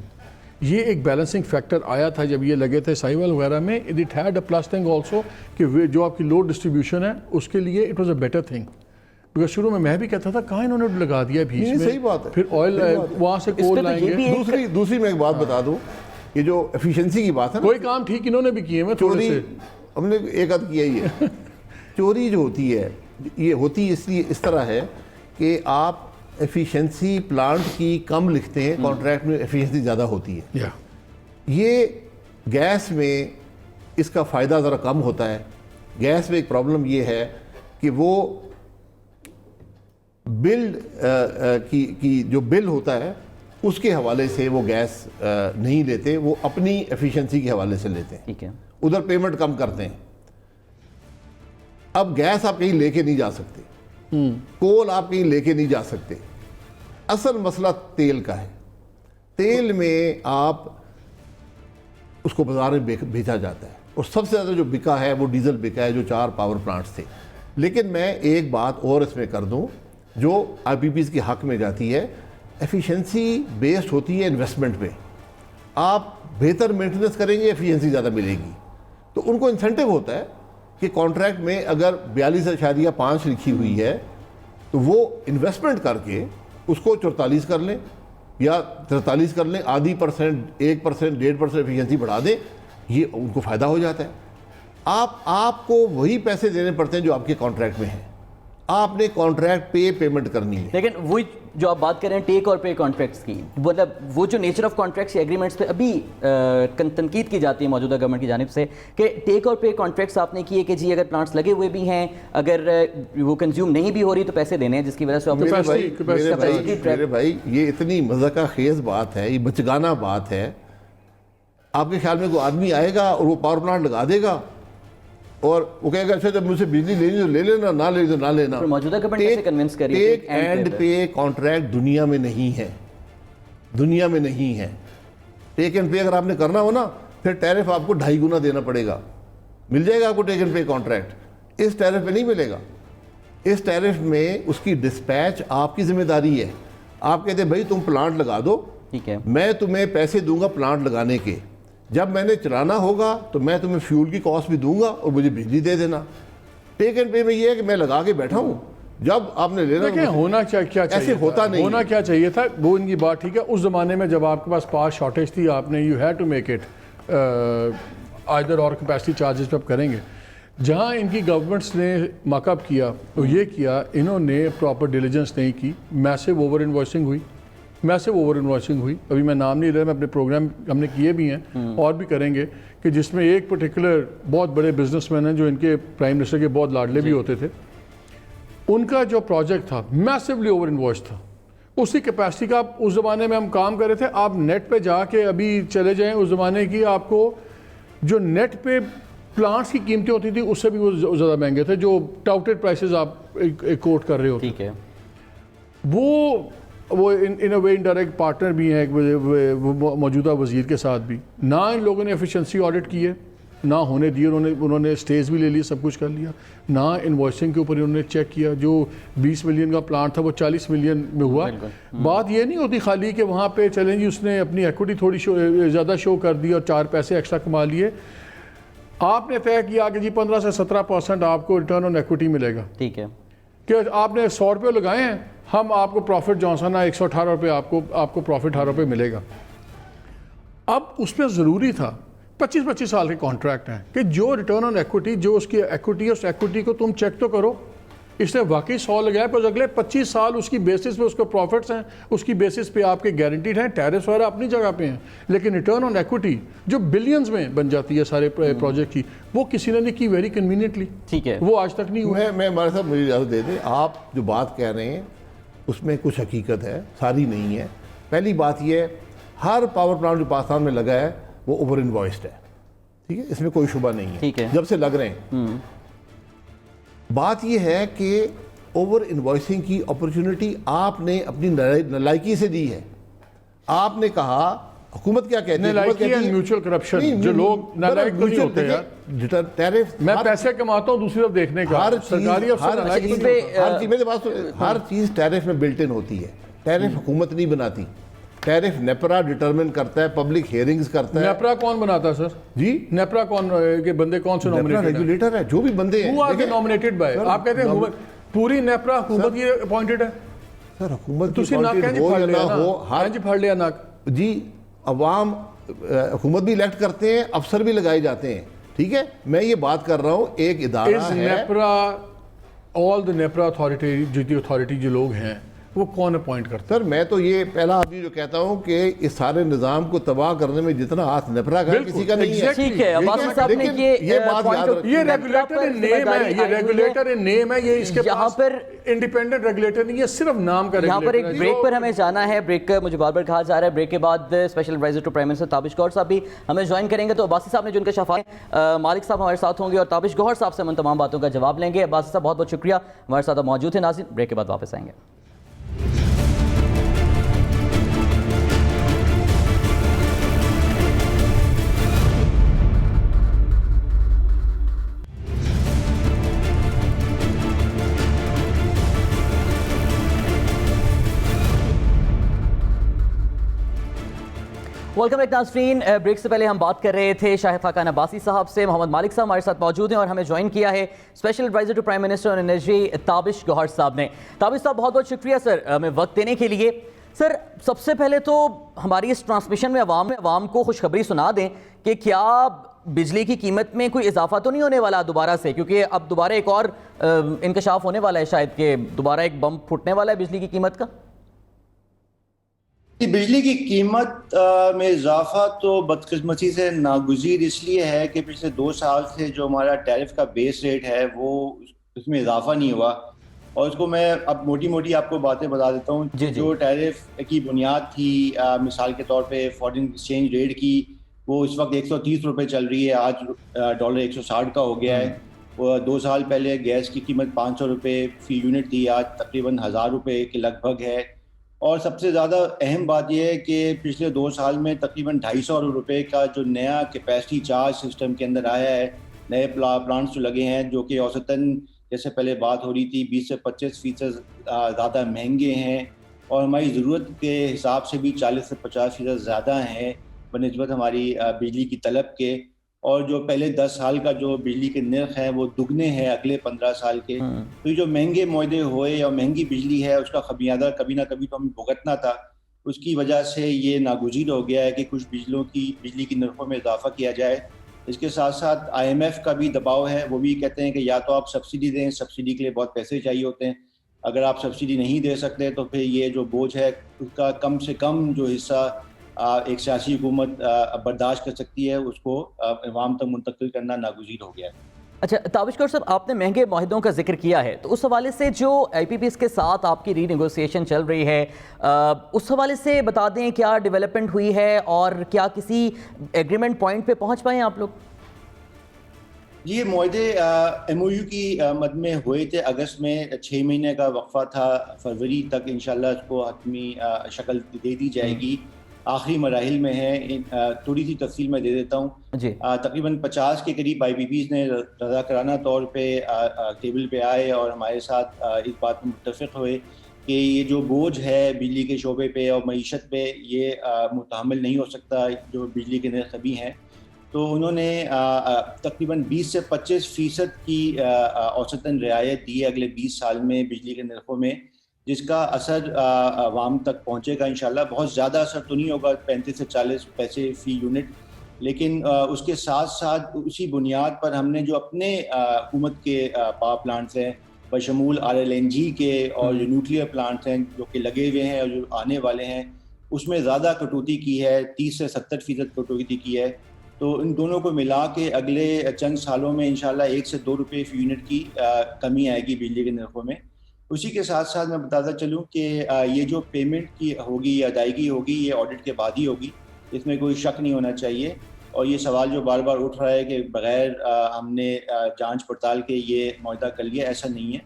ये एक बैलेंसिंग फैक्टर आया था जब ये लगे थे साहिवाल वगैरह में। It had a plus thing also कि जो आपकी लोड डिस्ट्रीब्यूशन है उसके लिए it was a better thing. Because शुरू में मैं भी कहता था कहाँ इन्होंने लगा दिया बीच में। सही बात है। फिर ऑयल वहाँ से कोल लाएंगे। दूसरी मैं एक बात बता दूँ, ये जो एफिशिएंसी की बात है, कोई काम ठीक इन्होंने भी किए, मैं थोड़े से हमने एक आध किया ही है। चोरी जो होती है ये होती इसलिए इस तरह है कि आप एफिशिएंसी प्लांट की कम लिखते हैं, कॉन्ट्रैक्ट में एफिशिएंसी ज़्यादा होती है। ये गैस में इसका फ़ायदा ज़रा कम होता है। गैस में एक प्रॉब्लम ये है कि वो बिल की जो बिल होता है उसके हवाले से वो गैस नहीं लेते, वो अपनी एफिशिएंसी के हवाले से लेते हैं। ठीक है, उधर पेमेंट कम करते हैं। अब गैस आप कहीं लेके नहीं जा सकते, कोल आप कहीं लेके नहीं जा सकते। असल मसला तेल का है। तेल में आप उसको बाजार में बेचा जाता है, और सबसे ज़्यादा जो बिका है वो डीजल बिका है, जो 4 पावर प्लांट्स थे। लेकिन मैं एक बात और इसमें कर दूं जो IPPs के हक में जाती है। एफिशिएंसी बेस्ड होती है इन्वेस्टमेंट पे। आप बेहतर मेंटेनेंस करेंगे, एफिशिएंसी ज़्यादा मिलेगी। तो उनको इंसेंटिव होता है कि कॉन्ट्रैक्ट में अगर 42.5 लिखी हुई है तो वो इन्वेस्टमेंट करके उसको 44 कर लें या 43 कर लें, आधी %, 1%, 1.5% एफिशिएंसी बढ़ा दें, ये उनको फ़ायदा हो जाता है। आपको वही पैसे देने पड़ते हैं जो आपके कॉन्ट्रैक्ट में हैं। आपने कॉन्ट्रैक्ट पेमेंट करनी है। लेकिन वही जो आप बात कर रहे हैं टेक और पे कॉन्ट्रैक्ट्स की, मतलब वो जो नेचर ऑफ कॉन्ट्रैक्ट्स या एग्रीमेंट्स पे अभी तनकीद की जाती है मौजूदा गवर्नमेंट की जानिब से कि टेक और पे कॉन्ट्रैक्ट्स आपने किए कि जी अगर प्लांट्स लगे हुए भी हैं, अगर वो कंज्यूम नहीं भी हो रही तो पैसे देने हैं, जिसकी वजह से मेरे भाई ये इतनी मज़ाक़ खेज़ बात है, ये बचगाना बात है। आपके ख्याल में कोई आदमी आएगा और वो पावर प्लांट लगा देगा और वो कहेगा अच्छा जब मुझसे बिजली लेनी तो ले लेना, ना ले तो ना लेना। मौजूदा गवर्नमेंट कैसे कन्विंस कर रही है? टेक एंड पे कॉन्ट्रैक्ट दुनिया में नहीं है, दुनिया में नहीं है। टेक एंड पे अगर आपने करना हो ना, फिर टैरिफ आपको 2.5 गुना देना पड़ेगा। मिल जाएगा आपको टेक एंड पे कॉन्ट्रैक्ट, इस टैरिफ पे नहीं मिलेगा। इस टैरिफ में उसकी डिस्पैच आपकी जिम्मेदारी है। आप कहते हैं भाई तुम प्लांट लगा दो, ठीक है, मैं तुम्हें पैसे दूंगा प्लांट लगाने के, जब मैंने चलाना होगा तो मैं तुम्हें फ्यूल की कॉस्ट भी दूंगा और मुझे बिजली दे देना। टेक एंड पे में ये है कि मैं लगा के बैठा हूँ, जब आपने लेना देखिए होना क्या चाहिए, ऐसे होता नहीं, होना क्या चाहिए था वो इनकी बात ठीक है। उस ज़माने में जब आपके पास पावर शॉर्टेज थी, आपने you had to make it either or capacity charges pay आप करेंगे। जहाँ इनकी गवर्नमेंट्स ने मकअप किया तो ये किया, इन्होंने प्रॉपर डिलीजेंस नहीं की, मैसिव ओवर इन्वॉइसिंग हुई, मैसिव ओवर इन्वॉइसिंग हुई। अभी मैं नाम नहीं ले रहा, मैं अपने प्रोग्राम हमने किए भी हैं और भी करेंगे कि जिसमें एक पर्टिकुलर बहुत बड़े बिजनेसमैन हैं जो इनके प्राइम मिनिस्टर के बहुत लाडले भी होते थे, उनका जो प्रोजेक्ट था मैसिवली ओवर इन्वॉइस था। उसी कैपेसिटी का उस ज़माने में हम काम कर रहे थे। आप नेट पे जाके अभी चले जाएं उस ज़माने की, आपको जो नेट पे प्लांट्स की कीमतें होती थी उससे भी वो ज़्यादा महंगे थे, जो टाउटेड प्राइसेस आप एक कोट कर रहे हो। ठीक है, वो इन अ वे इनडायरेक्ट पार्टनर भी हैं मौजूदा वज़ीर के साथ भी। ना इन लोगों ने एफिशिएंसी ऑडिट की है, ना होने दिए, उन्होंने स्टेज भी ले लिए, सब कुछ कर लिया। ना इनवॉइसिंग के ऊपर उन्होंने चेक किया, जो 20 मिलियन का प्लांट था वो 40 मिलियन में हुआ। बात ये नहीं होती खाली कि वहाँ पे चलें जी उसने अपनी इक्विटी थोड़ी ज़्यादा शो कर दी और 4 पैसे एक्स्ट्रा कमा लिए। आपने तय किया कि जी 15 से 17% आपको रिटर्न ऑन इक्विटी मिलेगा, ठीक है, कि आपने 100 रुपये लगाए हैं, हम आपको प्रॉफिट जॉनसन है 118 रुपये आपको प्रॉफिट 18 रुपये मिलेगा। अब उसमें ज़रूरी था 25-25 साल के कॉन्ट्रैक्ट हैं कि जो रिटर्न ऑन इक्विटी, जो उसकी इक्विटी है, उस इक्विटी को तुम चेक तो करो। इसने वाकई 100 लगाया, पर अगले 25 साल उसकी बेसिस पे उसके प्रॉफिट्स हैं, उसकी बेसिस पे आपके गारंटीड हैं, टैरिफ्स वगैरह अपनी जगह पे हैं, लेकिन रिटर्न ऑन इक्विटी जो बिलियंस में बन जाती है सारे प्रोजेक्ट की, वो किसी ने नहीं की वेरी कन्वीनियंटली। ठीक है, वो आज तक नहीं हुआ। मैं हमारे साथ मुझे इजाज़त दे दें, आप जो बात कह रहे हैं उसमें कुछ हकीकत है, सारी नहीं है। पहली बात यह है, हर पावर प्लांट जो पाकिस्तान में लगा है वो ओवर इन्वॉइस्ड है, ठीक है, इसमें कोई शुबा नहीं है, ठीक है, जब से लग रहे हैं। बात यह है कि ओवर इन्वॉइसिंग की अपॉर्चुनिटी आपने अपनी नलायकी से दी है। आपने कहा, हुकूमत क्या कहती है, नलायकी है म्यूचुअल करप्शन, जो लोग नालायक तो नहीं होते यार। टैरिफ, मैं पैसे कमाता हूँ दूसरी तरफ देखने का, हर सरकारी हर चीज टैरिफ में बिल्ट इन होती है। टैरिफ हुकूमत नहीं बनाती, टैरिफ नेपरा डिटरमिन करता है, पब्लिक हियरिंग्स करता है। नेपरा कौन बनाता है सर जी? नेपरा कौन के बंदे कौन से नॉमिनेटेड रेगुलेटर है, जो भी बंदे हैं नॉमिनेटेड बाय, आप कहते हैं पूरी नेपरा हुकूमत की अपॉइंटेड है सर। हुकूमत तुसी नाक कैंज फड़ लिया ना, कैंज फड़ लिया नाक जी। अवाम हुकूमत भी इलेक्ट करते हैं, अफसर भी लगाए जाते हैं, ठीक है। मैं ये बात कर रहा हूँ, एक इदारा है NEPRA, all the NEPRA authority जो लोग हैं वो कौन अपॉइंट करता है? सर मैं तो ये पहला आदमी जो कहता हूँ कि इस सारे निज़ाम को तबाह करने में जितना हाथ नेपरा का किसी का नहीं है। ठीक है, अब्बास साहब ने ये बात याद, ये रेगुलेटर इन नेम है, ये रेगुलेटर इन नेम है, ये इसके यहाँ पर इंडिपेंडेंट रेगुलेटर नहीं है, सिर्फ नाम का। यहाँ पर एक ब्रेक पर हमें जाना है, ब्रेक का मुझे बार बार कहा जा रहा है। ब्रेक के बाद special adviser to prime minister Tabish Gauhar साहब भी हमें ज्वाइन करेंगे। तो अब्बासी साहब ने जो उनका शफा, मालिक साहब हमारे साथ होंगे और ताबिश गौहर साहब से हम तमाम बातों का जवाब लेंगे। अब्बासी साहब बहुत बहुत शुक्रिया हमारे साथ मौजूद है। नाज़रीन, ब्रेक के बाद वापस आएंगे। वेलकम बैक नाज़रीन। ब्रेक से पहले हम बात कर रहे थे शाहिद खाकान अब्बासी साहब से। मोहम्मद मालिक साहब हमारे साथ मौजूद हैं और हमें ज्वाइन किया है special adviser to prime minister on energy Tabish Gauhar साहब ने। ताबिश साहब बहुत बहुत शुक्रिया सर हमें वक्त देने के लिए। सर सबसे पहले तो हमारी इस ट्रांसमिशन में अवाम को खुशखबरी सुना दें कि क्या बिजली की कीमत में कोई इजाफा तो नहीं होने वाला दोबारा से, क्योंकि अब दोबारा एक और इंकशाफ होने वाला है, शायद कि दोबारा एक बम फूटने वाला है बिजली की कीमत का। बिजली की कीमत में इजाफा तो बदकिस्मती से नागुज़ीर इसलिए है कि पिछले 2 साल से जो हमारा टैरिफ का बेस रेट है वो उसमें इजाफा नहीं हुआ। और उसको मैं अब मोटी मोटी आपको बातें बता देता हूँ। जो टैरिफ की बुनियाद थी मिसाल के तौर पे फॉरेन एक्सचेंज रेट की, वो इस वक्त 130 रुपये चल रही है, आज डॉलर 160 का हो गया है। 2 साल पहले गैस की कीमत 500 रुपये फ़ी यूनिट थी, आज तकरीबन 1000 रुपये के लगभग है। और सबसे ज़्यादा अहम बात यह है कि पिछले 2 साल में तकरीबन 250 रुपये का जो नया कैपेसिटी चार्ज सिस्टम के अंदर आया है, नए प्लांट्स जो लगे हैं जो कि औसतन जैसे पहले बात हो रही थी 20 से 25% ज़्यादा महंगे हैं और हमारी ज़रूरत के हिसाब से भी 40 से 50% ज़्यादा हैं बनिस्बत हमारी बिजली की तलब के। और जो पहले 10 साल का जो बिजली के नर्ख हैं वो दुगने हैं अगले 15 साल के। तो ये जो महंगे मुआहदे हुए और महंगी बिजली है उसका खमियाजा कभी ना कभी तो हमें भुगतना था। उसकी वजह से ये नागुज़ीर हो गया है कि कुछ बिजली की नर्खों में इजाफा किया जाए। इसके साथ साथ IMF का भी दबाव है, वो भी कहते हैं कि या तो आप सब्सिडी दें, सब्सिडी के लिए बहुत पैसे चाहिए होते हैं, अगर आप सब्सिडी नहीं दे सकते तो फिर ये जो बोझ है उसका कम से कम जो हिस्सा एक सियासी हुकूमत बर्दाश्त कर सकती है उसको अवाम तक मुंतकिल करना नागुज़ीर हो गया है। अच्छा ताबिश गौहर साहब, आपने महंगे मुआहदों का जिक्र किया है, तो उस हवाले से जो IPPs के साथ आपकी रीनेगोशिएशन चल रही है उस हवाले से बता दें क्या डेवलपमेंट हुई है और क्या किसी एग्रीमेंट पॉइंट पे पहुंच पाए आप लोग? ये मुआहदे MOU की मद में हुए थे अगस्त में, 6 महीने का वक्फा था, फरवरी तक इंशाल्लाह इसको हतमी शक्ल दे दी जाएगी। आखिरी मराहिल में है, थोड़ी सी तफसील मैं दे देता हूँ। तकरीबन 50 के करीब IPPs ने रज़ाकाराना तौर पे टेबल पे आए और हमारे साथ इस बात में मुत्तफ़िक़ हुए कि ये जो बोझ है बिजली के शोबे पे और मईशत पे ये मुतहम्मिल नहीं हो सकता जो बिजली के नर्ख अभी हैं। तो उन्होंने तकरीबन 20 से 25% की औसतन रियायत दी है अगले 20 साल में बिजली के नर्खों में, जिसका असर आवाम तक पहुँचेगा इंशाल्लाह। बहुत ज़्यादा असर तो नहीं होगा, 35 से 40 पैसे फ़ी यूनिट, लेकिन उसके साथ साथ उसी बुनियाद पर हमने जो अपने हुकूमत के पावर प्लांट्स हैं बशमूल RLNG के और जो न्यूक्लियर प्लांट्स हैं जो कि लगे हुए हैं और जो आने वाले हैं उसमें ज़्यादा कटौती की है, 30 से 70% कटौती की है। तो इन दोनों को मिला के अगले चंद सालों में इंशाल्लाह 1 से 2 रुपये फ़ी यूनिट की कमी आएगी बिजली के नर्खों में। उसी के साथ साथ मैं बताता चलूँ कि ये जो पेमेंट की होगी या अदायगी होगी ये ऑडिट के बाद ही होगी, इसमें कोई शक नहीं होना चाहिए। और ये सवाल जो बार बार उठ रहा है कि बगैर हमने जांच पड़ताल के ये मुआहदा कर लिया, ऐसा नहीं है।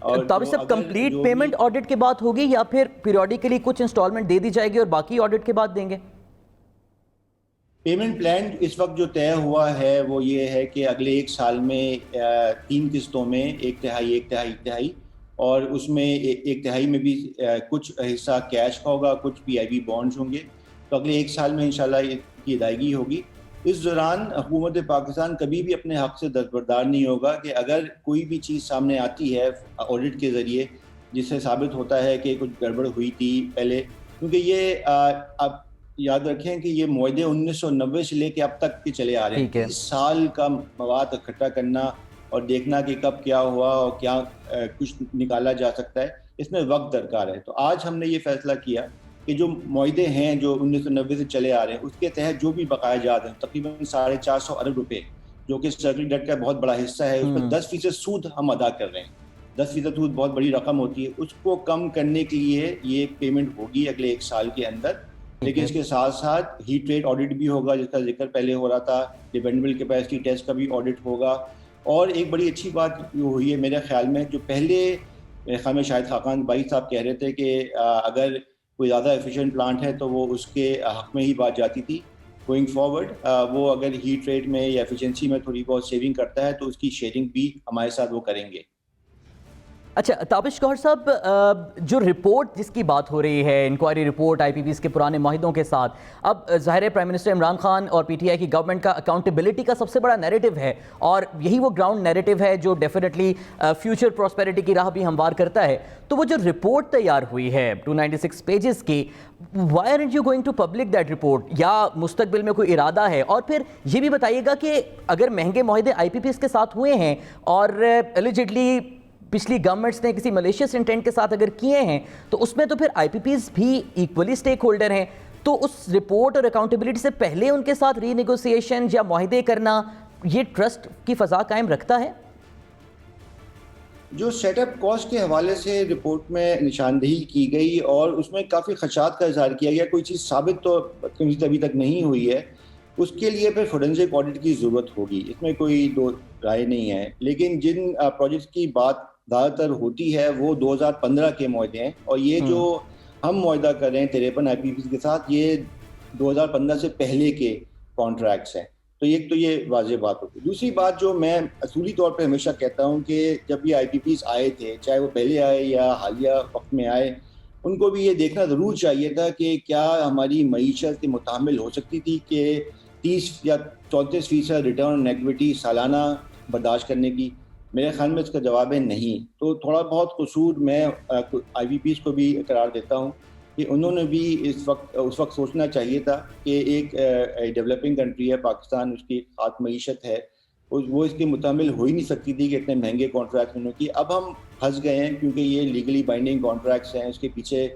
और ताबिश साहब, कंप्लीट पेमेंट ऑडिट के बाद होगी या फिर पीरियडिकली कुछ इंस्टॉलमेंट दे दी जाएगी और बाकी ऑडिट के बाद देंगे? पेमेंट प्लान इस वक्त जो तय हुआ है वो ये है कि अगले 1 साल में 3 किस्तों में 1 तिहाई और उसमें 1 तिहाई में भी कुछ हिस्सा कैश का होगा, कुछ PIB बॉन्ड्स होंगे। तो अगले 1 साल में इंशाल्लाह इसकी अदायगी होगी। इस दौरान हुकूमत पाकिस्तान कभी भी अपने हक़ से दस्तबरदार नहीं होगा कि अगर कोई भी चीज़ सामने आती है ऑडिट के ज़रिए जिससे साबित होता है कि कुछ गड़बड़ हुई थी पहले, क्योंकि ये अब याद रखें कि ये मुआहदे 1990 से लेके अब तक के चले आ रहे हैं। 30 साल का मवाद इकट्ठा करना और देखना कि कब क्या हुआ और क्या कुछ निकाला जा सकता है, इसमें वक्त दरकार है। तो आज हमने ये फैसला किया कि जो मुआहदे हैं जो 1990 से चले आ रहे हैं उसके तहत जो भी बकाया जात हैं तकरीबन 450 अरब रुपये, जो कि सर्कुलर डेट का बहुत बड़ा हिस्सा है, उस पर 10% सूद हम अदा कर रहे हैं। 10% सूद बहुत बड़ी रकम होती है, उसको कम करने के लिए ये पेमेंट होगी अगले 1 साल के अंदर। लेकिन इसके साथ साथ हीट रेट ऑडिट भी होगा जिसका जिक्र पहले हो रहा था, डिपेंडेबल कैपेसिटी टेस्ट का भी ऑडिट होगा। और एक बड़ी अच्छी बात हुई है मेरे ख्याल में, जो पहले मेरे ख्याल में शायद खाकान भाई साहब कह रहे थे कि अगर कोई ज़्यादा एफिशिएंट प्लांट है तो वो उसके हक़ में ही बात जाती थी। गोइंग फॉरवर्ड वो अगर हीट रेट में या एफिशिएंसी में थोड़ी बहुत सेविंग करता है तो उसकी शेयरिंग भी हमारे साथ वो करेंगे। अच्छा ताबिश गौहर साहब, जो रिपोर्ट जिसकी बात हो रही है, इंक्वायरी रिपोर्ट आईपीपीएस के पुराने माहिदों के साथ, अब ज़ाहिर है प्राइम मिनिस्टर इमरान खान और पीटीआई की गवर्नमेंट का अकाउंटेबिलिटी का सबसे बड़ा नैरेटिव है और यही वो ग्राउंड नैरेटिव है जो डेफिनेटली फ्यूचर प्रॉस्पेरिटी की राह भी हमवार करता है। तो वो जो रिपोर्ट तैयार हुई है 296 पेजेस की, why aren't you going to public that report, या मुस्तकबिल में कोई इरादा है? और फिर ये भी बताइएगा कि अगर महंगे मुआहदे आईपीपीएस के साथ हुए हैं और एलिजिडली पिछली गवर्नमेंट्स ने किसी मलेशियस इंटेंट के साथ अगर किए हैं, तो उसमें तो फिर आईपीपीएस भी इक्वली स्टेक होल्डर हैं। तो उस रिपोर्ट और अकाउंटेबिलिटी से पहले उनके साथ रीनेगोशिएशन या मुआहदे करना, ये ट्रस्ट की फ़ज़ा कायम रखता है? जो सेटअप कॉस्ट के हवाले से रिपोर्ट में निशानदेही की गई और उसमें काफ़ी खदशात का इजहार किया गया, कोई चीज़ साबित तो अभी तक नहीं हुई है, उसके लिए फिर फोरेंसिक ऑडिट की ज़रूरत होगी, इसमें कोई दो राय नहीं है। लेकिन जिन प्रोजेक्ट्स की बात ज़्यादातर होती है वो 2015 के मुआहदे हैं, और ये जो हम मुआहदा कर रहे हैं 53 आईपीपीएस के साथ, ये 2015 से पहले के कॉन्ट्रैक्ट्स हैं। तो एक तो ये वाज़ेह बात होगी। दूसरी बात जो मैं असूली तौर पे हमेशा कहता हूँ कि जब ये आईपीपीएस आए थे, चाहे वो पहले आए या हालिया वक्त में आए, उनको भी ये देखना ज़रूर चाहिए था कि क्या हमारी मईशत मुतामिल हो सकती थी कि 30 या 34% रिटर्न ऑन इक्विटी सालाना बर्दाश्त करने की। मेरे ख्याल में इसका जवाब है नहीं। तो थोड़ा बहुत कसूर मैं आईपीपीएस को भी करार देता हूँ कि उन्होंने भी उस वक्त सोचना चाहिए था कि एक डेवलपिंग कंट्री है पाकिस्तान, उसकी खात मईशत है, वो इसके मुतामिल हो ही नहीं सकती थी कि इतने महंगे कॉन्ट्रैक्ट उन्होंने किए। अब हम फंस गए हैं क्योंकि ये लीगली बाइंडिंग कॉन्ट्रैक्ट्स हैं, उसके पीछे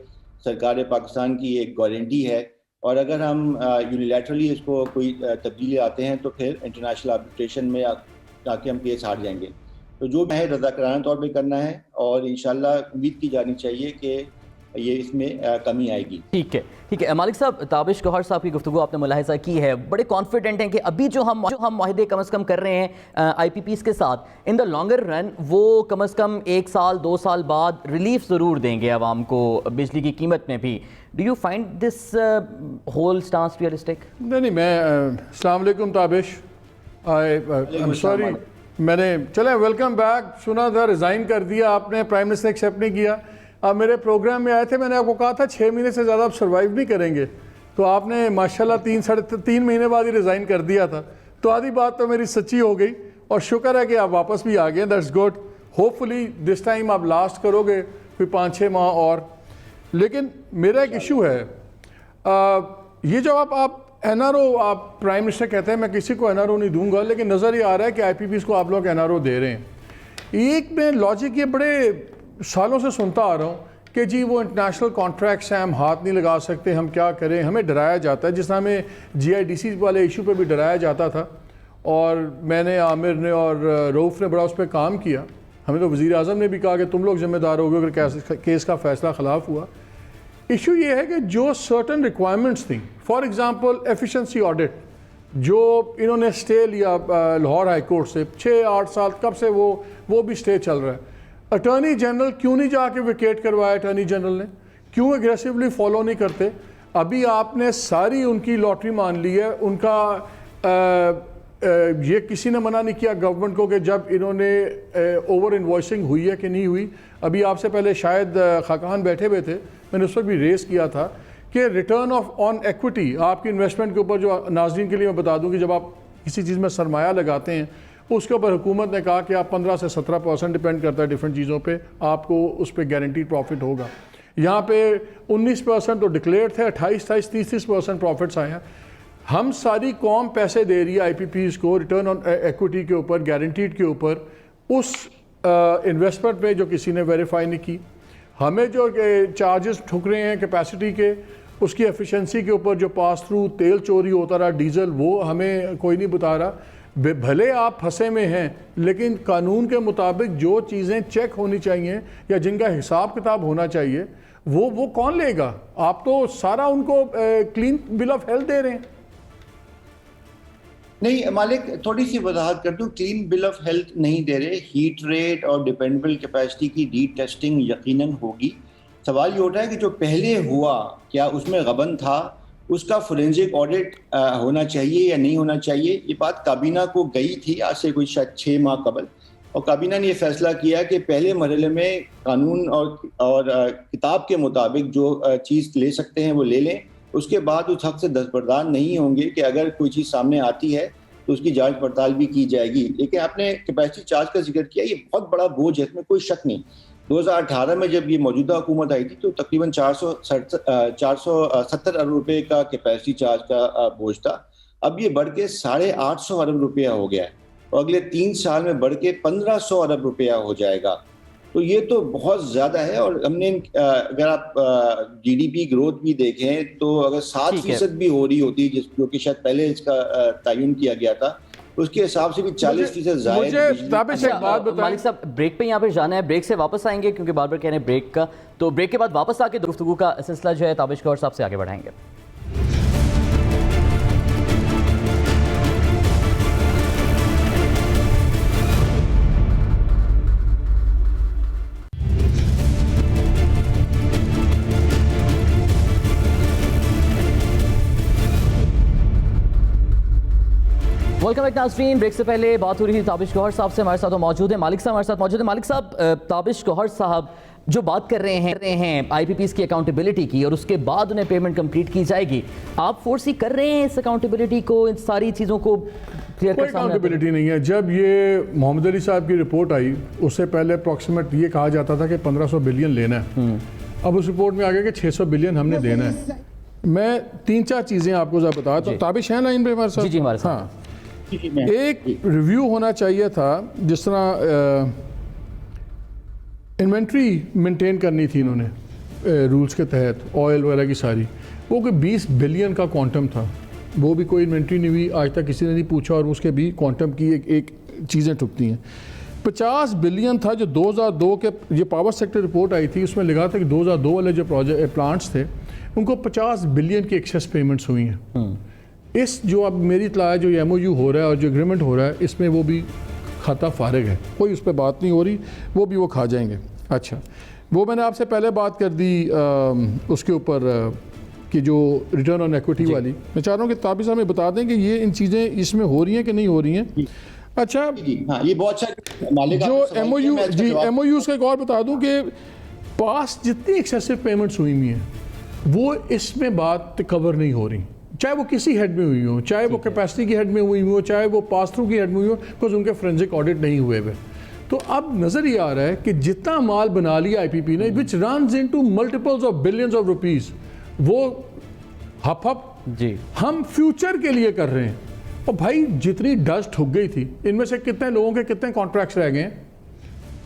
सरकार पाकिस्तान की एक गारंटी है, और अगर हम यूनिलैटरली इसको कोई तब्दीली आते हैं तो फिर इंटरनेशनल आर्बिट्रेशन में आके हम केस हार जाएंगे। तो जो है रज़ाकाराना तौर पे करना है और इंशाल्लाह उम्मीद की जानी चाहिए कि ये इसमें कमी आएगी। ठीक है मालिक साहब, ताबिश गौहर साहब की गुफ्तगू आपने मुलाहिज़ा की है, बड़े कॉन्फिडेंट हैं कि अभी जो हम मुआहदे कम अज़ कम कर रहे हैं आईपीपीएस के साथ, इन द लॉन्गर रन वो कम अज़ कम 1 साल 2 साल बाद रिलीफ ज़रूर देंगे आवाम को बिजली की कीमत में भी। Do you find this whole stance realistic? नहीं, मैं अस्सलाम वालेकुम ताबिश, आई एम सॉरी, मैंने चले वेलकम बैक सुना था, रिज़ाइन कर दिया आपने, प्राइम मिनिस्टर एक्सेप्ट नहीं किया। आप मेरे प्रोग्राम में आए थे, मैंने आपको कहा था 6 महीने से ज़्यादा आप सर्वाइव नहीं करेंगे, तो आपने माशाल्लाह 3 महीने बाद ही रिज़ाइन कर दिया था। तो आधी बात तो मेरी सच्ची हो गई और शुक्र है कि आप वापस भी आ गए, that's good. Hopefully this time आप लास्ट करोगे कोई 5-6 माह और। लेकिन मेरा एक इशू है, ये जो आप एनआरओ आप प्राइम मिनिस्टर कहते हैं, मैं किसी को एनआरओ नहीं दूंगा, लेकिन नज़र ये आ रहा है कि आईपीपीएस को आप लोग एनआरओ दे रहे हैं। एक मैं लॉजिक ये बड़े सालों से सुनता आ रहा हूँ कि जी वो इंटरनेशनल कॉन्ट्रैक्ट्स हैं, हम हाथ नहीं लगा सकते, हम क्या करें, हमें डराया जाता है, जिस तरह हमें GIDC वाले इशू पे भी डराया जाता था। और मैंने, आमिर ने और रऊफ़ ने बड़ा उस पर काम किया। हमें तो वज़ीर आज़म ने भी कहा कि तुम लोग जिम्मेदार होगे अगर केस का फ़ैसला ख़िलाफ़ हुआ। इशू ये है कि जो सर्टन रिक्वायरमेंट्स थी, फॉर एग्ज़ाम्पल एफिशिएंसी ऑडिट, जो इन्होंने स्टे लिया लाहौर हाई कोर्ट से 6-8 साल, कब से वो भी स्टे चल रहा है। अटॉर्नी जनरल क्यों नहीं जाके विकेट करवाया? अटॉर्नी जनरल ने क्यों एग्रेसिवली फॉलो नहीं करते? अभी आपने सारी उनकी लॉटरी मान ली है। उनका ये किसी ने मना नहीं किया गवर्नमेंट को कि जब इन्होंने ओवर इन्वॉइसिंग हुई है कि नहीं हुई। अभी आपसे पहले शायद खाकान बैठे हुए थे, मैंने उस पर भी रेस किया था कि रिटर्न ऑन इक्विटी आपकी इन्वेस्टमेंट के ऊपर, जो नाज़रीन के लिए मैं बता दूं कि जब आप किसी चीज़ में सरमाया लगाते हैं उसके ऊपर हुकूमत ने कहा कि आप 15 से 17% डिपेंड करता है डिफरेंट चीज़ों पे, आपको उस पर गारंटीड प्रॉफिट होगा। यहाँ पे 19% तो डिक्लेयर थे, 28-30% प्रॉफिट्स आए हैं। हम सारी कौम पैसे दे रही है आईपीपीएस को रिटर्न ऑन इक्विटी के ऊपर, गारंटीड के ऊपर, उस इन्वेस्टमेंट पे जो किसी ने वेरीफाई नहीं की। हमें जो चार्जेस ठुक रहे हैं कैपेसिटी के, उसकी एफिशिएंसी के ऊपर जो पास थ्रू तेल चोरी होता रहा, डीजल, वो हमें कोई नहीं बता रहा। भले आप फंसे में हैं, लेकिन कानून के मुताबिक जो चीज़ें चेक होनी चाहिए या जिनका हिसाब किताब होना चाहिए वो कौन लेगा? आप तो सारा उनको क्लीन बिल ऑफ हेल्थ दे रहे हैं। नहीं मालिक, थोड़ी सी वजाहत कर दूं, क्लीन बिल ऑफ हेल्थ नहीं दे रहे। हीट रेट और डिपेंडेबल कैपेसिटी की रीटेस्टिंग यकीनन होगी। सवाल ये उठा है कि जो पहले हुआ क्या उसमें गबन था, उसका फोरेंसिक ऑडिट होना चाहिए या नहीं होना चाहिए। ये बात काबीना को गई थी आज से कोई शायद 6 माह कबल, और काबीना ने ये फैसला किया कि पहले मरहले में कानून और किताब के मुताबिक जो चीज़ ले सकते हैं वो ले लें, उसके बाद उस हक से दस्तबरदार नहीं होंगे कि अगर कोई चीज़ सामने आती है तो उसकी जांच पड़ताल भी की जाएगी। लेकिन आपने कैपेसिटी चार्ज का जिक्र किया, ये बहुत बड़ा बोझ है, इसमें कोई शक नहीं। 2018 में जब ये मौजूदा हुकूमत आई थी तो तकरीबन 470 अरब रुपए का कैपेसिटी चार्ज का बोझ था। अब ये बढ़ के 850 अरब रुपया हो गया है और अगले 3 साल में बढ़ के 1500 अरब रुपया हो जाएगा। तो ये तो बहुत ज़्यादा है। और हमने अगर आप जीडीपी ग्रोथ भी देखें तो अगर 7% भी हो रही होती, जो कि शायद पहले इसका तयन किया गया था, उसके हिसाब से भी 40% ज़्यादा। मालिक साहब ब्रेक पे यहाँ पे जाना है, ब्रेक से वापस आएंगे क्योंकि बार बार कह रहे हैं ब्रेक का, तो ब्रेक के बाद वापस आके गुफ्तगू का सिलसिला जो है ताबिश गौहर साहब से आगे बढ़ाएंगे। वेलकम बैक नाज़रीन। ब्रेक से पहले बात हो रही थी ताबिश गौहर साहब से, हमारे साथ मौजूद है मालिक साहब, हमारे साथ मौजूद है। मालिक साहब, ताबिश गौहर साहब जो बात कर रहे हैं आईपीपीज़ की अकाउंटेबिलिटी की और उसके बाद उन्हें पेमेंट कंप्लीट की जाएगी, आप फोर्सी कर रहे हैं इस अकाउंटेबिलिटी को, इन सारी चीज़ों को क्लियर कर? अकाउंटेबिलिटी नहीं है। जब ये मोहम्मद अली साहब की रिपोर्ट आई उससे पहले अप्रॉक्सीमेट ये कहा जाता था कि 1500 बिलियन लेना है। अब उस रिपोर्ट में आ गया कि 600 बिलियन हमने देना है। मैं 3-4 चीज़ें आपको जरा बता तो ताबिश है लाइन पे हमारे साथ? जी हमारे साथ। हाँ, एक रिव्यू होना चाहिए था, जिस तरह इन्वेंट्री मेंटेन करनी थी इन्होंने रूल्स के तहत, ऑयल वगैरह की सारी, वो कोई 20 बिलियन का क्वांटम था, वो भी कोई इन्वेंट्री नहीं हुई, आज तक किसी ने नहीं पूछा, और उसके भी क्वांटम की एक चीज़ें टुकती हैं। 50 बिलियन था जो 2002 के ये पावर सेक्टर रिपोर्ट आई थी, उसमें लिखा था कि 2002 वाले जो प्लांट्स थे उनको 50 बिलियन की एक्सेस पेमेंट्स हुई हैं। इस जो अब मेरी इत्तला है, जो MOU हो रहा है और जो एग्रीमेंट हो रहा है, इसमें वो भी खाता फारिग है, कोई उस पर बात नहीं हो रही, वो भी वो खा जाएंगे। अच्छा, वो मैंने आपसे पहले बात कर दी उसके ऊपर कि जो रिटर्न ऑन एक्विटी वाली, मैं चाह रहा हूँ कि ताबिश साहब हमें बता दें कि ये इन चीज़ें इसमें हो रही हैं कि नहीं हो रही हैं। अच्छा, हाँ, ये बहुत अच्छा जो MOU का एक और बता दूँ कि पास जितनी एक्सेसिव पेमेंट्स हुई हैं वो इसमें बात कवर नहीं हो रही, चाहे वो किसी हेड में हुई हो, चाहे वो कैपेसिटी की हेड में हुई हो, चाहे वो पास थ्रू की हेड में हुई हो, बिकॉज उनके फोरेंसिक ऑडिट नहीं हुए हुए। तो अब नज़र ये आ रहा है कि जितना माल बना लिया IPP ने, विच runs into multiples of billions of rupees, वो हप जी हम फ्यूचर के लिए कर रहे हैं। और भाई जितनी डस्ट ठुक गई थी, इनमें से कितने लोगों के कितने कॉन्ट्रैक्ट्स रह गए हैं,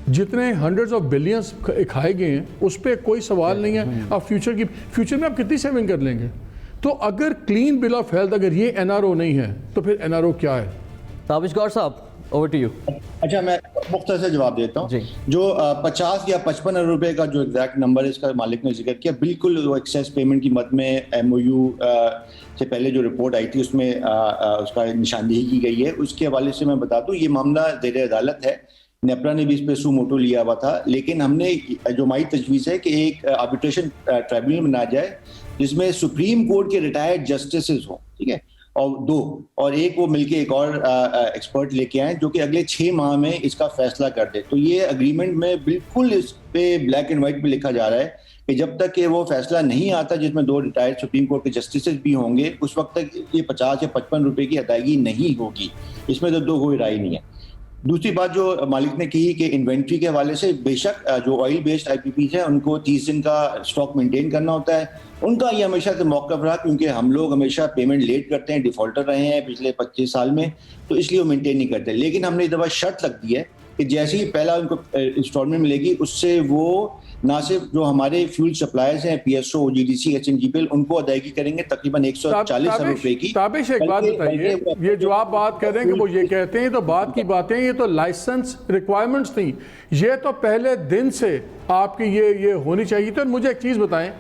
जितने हंड्रेड्स ऑफ बिलियंस खाए गए हैं, उस पर कोई सवाल नहीं है। अब फ्यूचर में आप कितनी सेविंग कर लेंगे? तो अगर क्लीन बिल ऑफ हेल्थ, अगर ये NRO नहीं है तो फिर NRO क्या है? ताबिश गौहर साहब, ओवर टू यू। अच्छा, मैं मुख्तसर से जवाब देता हूँ। जो 50 या 55 अरब रुपए का जो एग्जैक्ट नंबर इसका मालिक ने जिक्र किया, बिल्कुल वो एक्सेस पेमेंट की मद में MOU से पहले जो रिपोर्ट आई थी उसमें उसका निशानदेही की गई है। उसके हवाले से मैं बता दूँ, ये मामला ज़ेर अदालत है, नेपरा ने भी इस पर सू मोटो लिया हुआ था, लेकिन हमने जो हमारी तजवीज़ है कि एक आर्बिट्रेशन ट्राइब्यूनल बनाया जाए जिसमें सुप्रीम कोर्ट के रिटायर्ड जस्टिसेस हों, ठीक है, और एक वो मिलके एक और एक्सपर्ट लेके आए जो कि अगले 6 माह में इसका फैसला कर दे। तो ये एग्रीमेंट में बिल्कुल इस पे ब्लैक एंड वाइट पे लिखा जा रहा है कि जब तक कि वो फैसला नहीं आता जिसमें 2 रिटायर्ड सुप्रीम कोर्ट के जस्टिसेस भी होंगे, उस वक्त तक ये 50 या 55 रुपए की अदायगी नहीं होगी। इसमें तो कोई राय नहीं है। दूसरी बात जो मालिक ने कही कि इन्वेंट्री के हवाले से, बेशक जो ऑयल बेस्ड IPPs हैं उनको 30 दिन का स्टॉक मेंटेन करना होता है, उनका ये हमेशा से मौक़िफ़ रहा, क्योंकि हम लोग हमेशा पेमेंट लेट करते हैं, डिफॉल्टर रहे हैं पिछले 25 साल में, तो इसलिए वो मेंटेन नहीं करते। लेकिन हमने इस दफ़ा शर्त लग दी है कि जैसे ही पहला उनको इंस्टॉलमेंट मिलेगी, उससे वो ना सिर्फ जो हमारे फ्यूल सप्लायर्स हैं, PSO, OGDC, HNGPL, उनको अदायगी करेंगे तकरीबन 140 अरब रुपए की। ताबिश, एक बात बताइए, ये जो आप बात कर रहे हैं कि वो ये कहते हैं, तो बात की बातें, ये तो लाइसेंस रिक्वायरमेंट्स थी, ये तो पहले दिन से आपकी ये होनी चाहिए। तो मुझे एक चीज़ बताएं,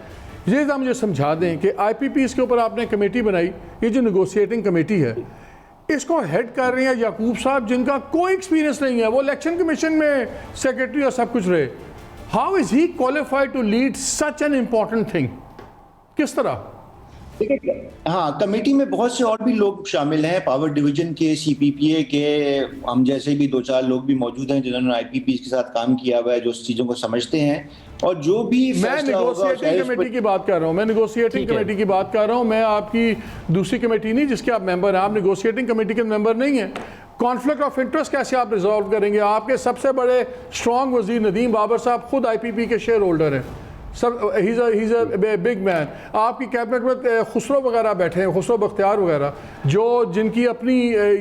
ये तो मुझे समझा दें कि IPPs के ऊपर आपने कमेटी बनाई, ये जो नेगोशिएटिंग कमेटी है, इसको हेड कर रहे हैं याकूब साहब, जिनका कोई एक्सपीरियंस नहीं है, वो इलेक्शन कमीशन में सेक्रेटरी और सब कुछ रहे। How is he qualified to lead such an important thing? किस तरह? देखिए, हाँ, कमेटी में बहुत से और भी लोग शामिल हैं, पावर डिवीजन के, CPPA के, हम जैसे भी 2-4 लोग भी मौजूद हैं जिन्होंने IPPs के साथ काम किया हुआ है, जो चीज़ों को समझते हैं। और जो भी मैं नेगोशिएटिंग कमेटी की बात कर रहा हूँ, मैं नेगोशिएटिंग कमेटी की बात कर रहा हूँ, मैं आपकी दूसरी कमेटी नहीं जिसके आप मेंबर हैं, आप नेगोशिएटिंग कमेटी के मेंबर नहीं हैं। कॉन्फ्लिक्ट ऑफ इंटरेस्ट कैसे आप रिजॉल्व करेंगे? आपके सबसे बड़े स्ट्रॉन्ग वजीर नदीम बाबर साहब खुद IPP के शेयर होल्डर हैं, सब he is a big man. आपकी कैबिनेट में खुसरो वगैरह बैठे हैं, खुसरो बख्तियार वगैरह, जो जिनकी अपनी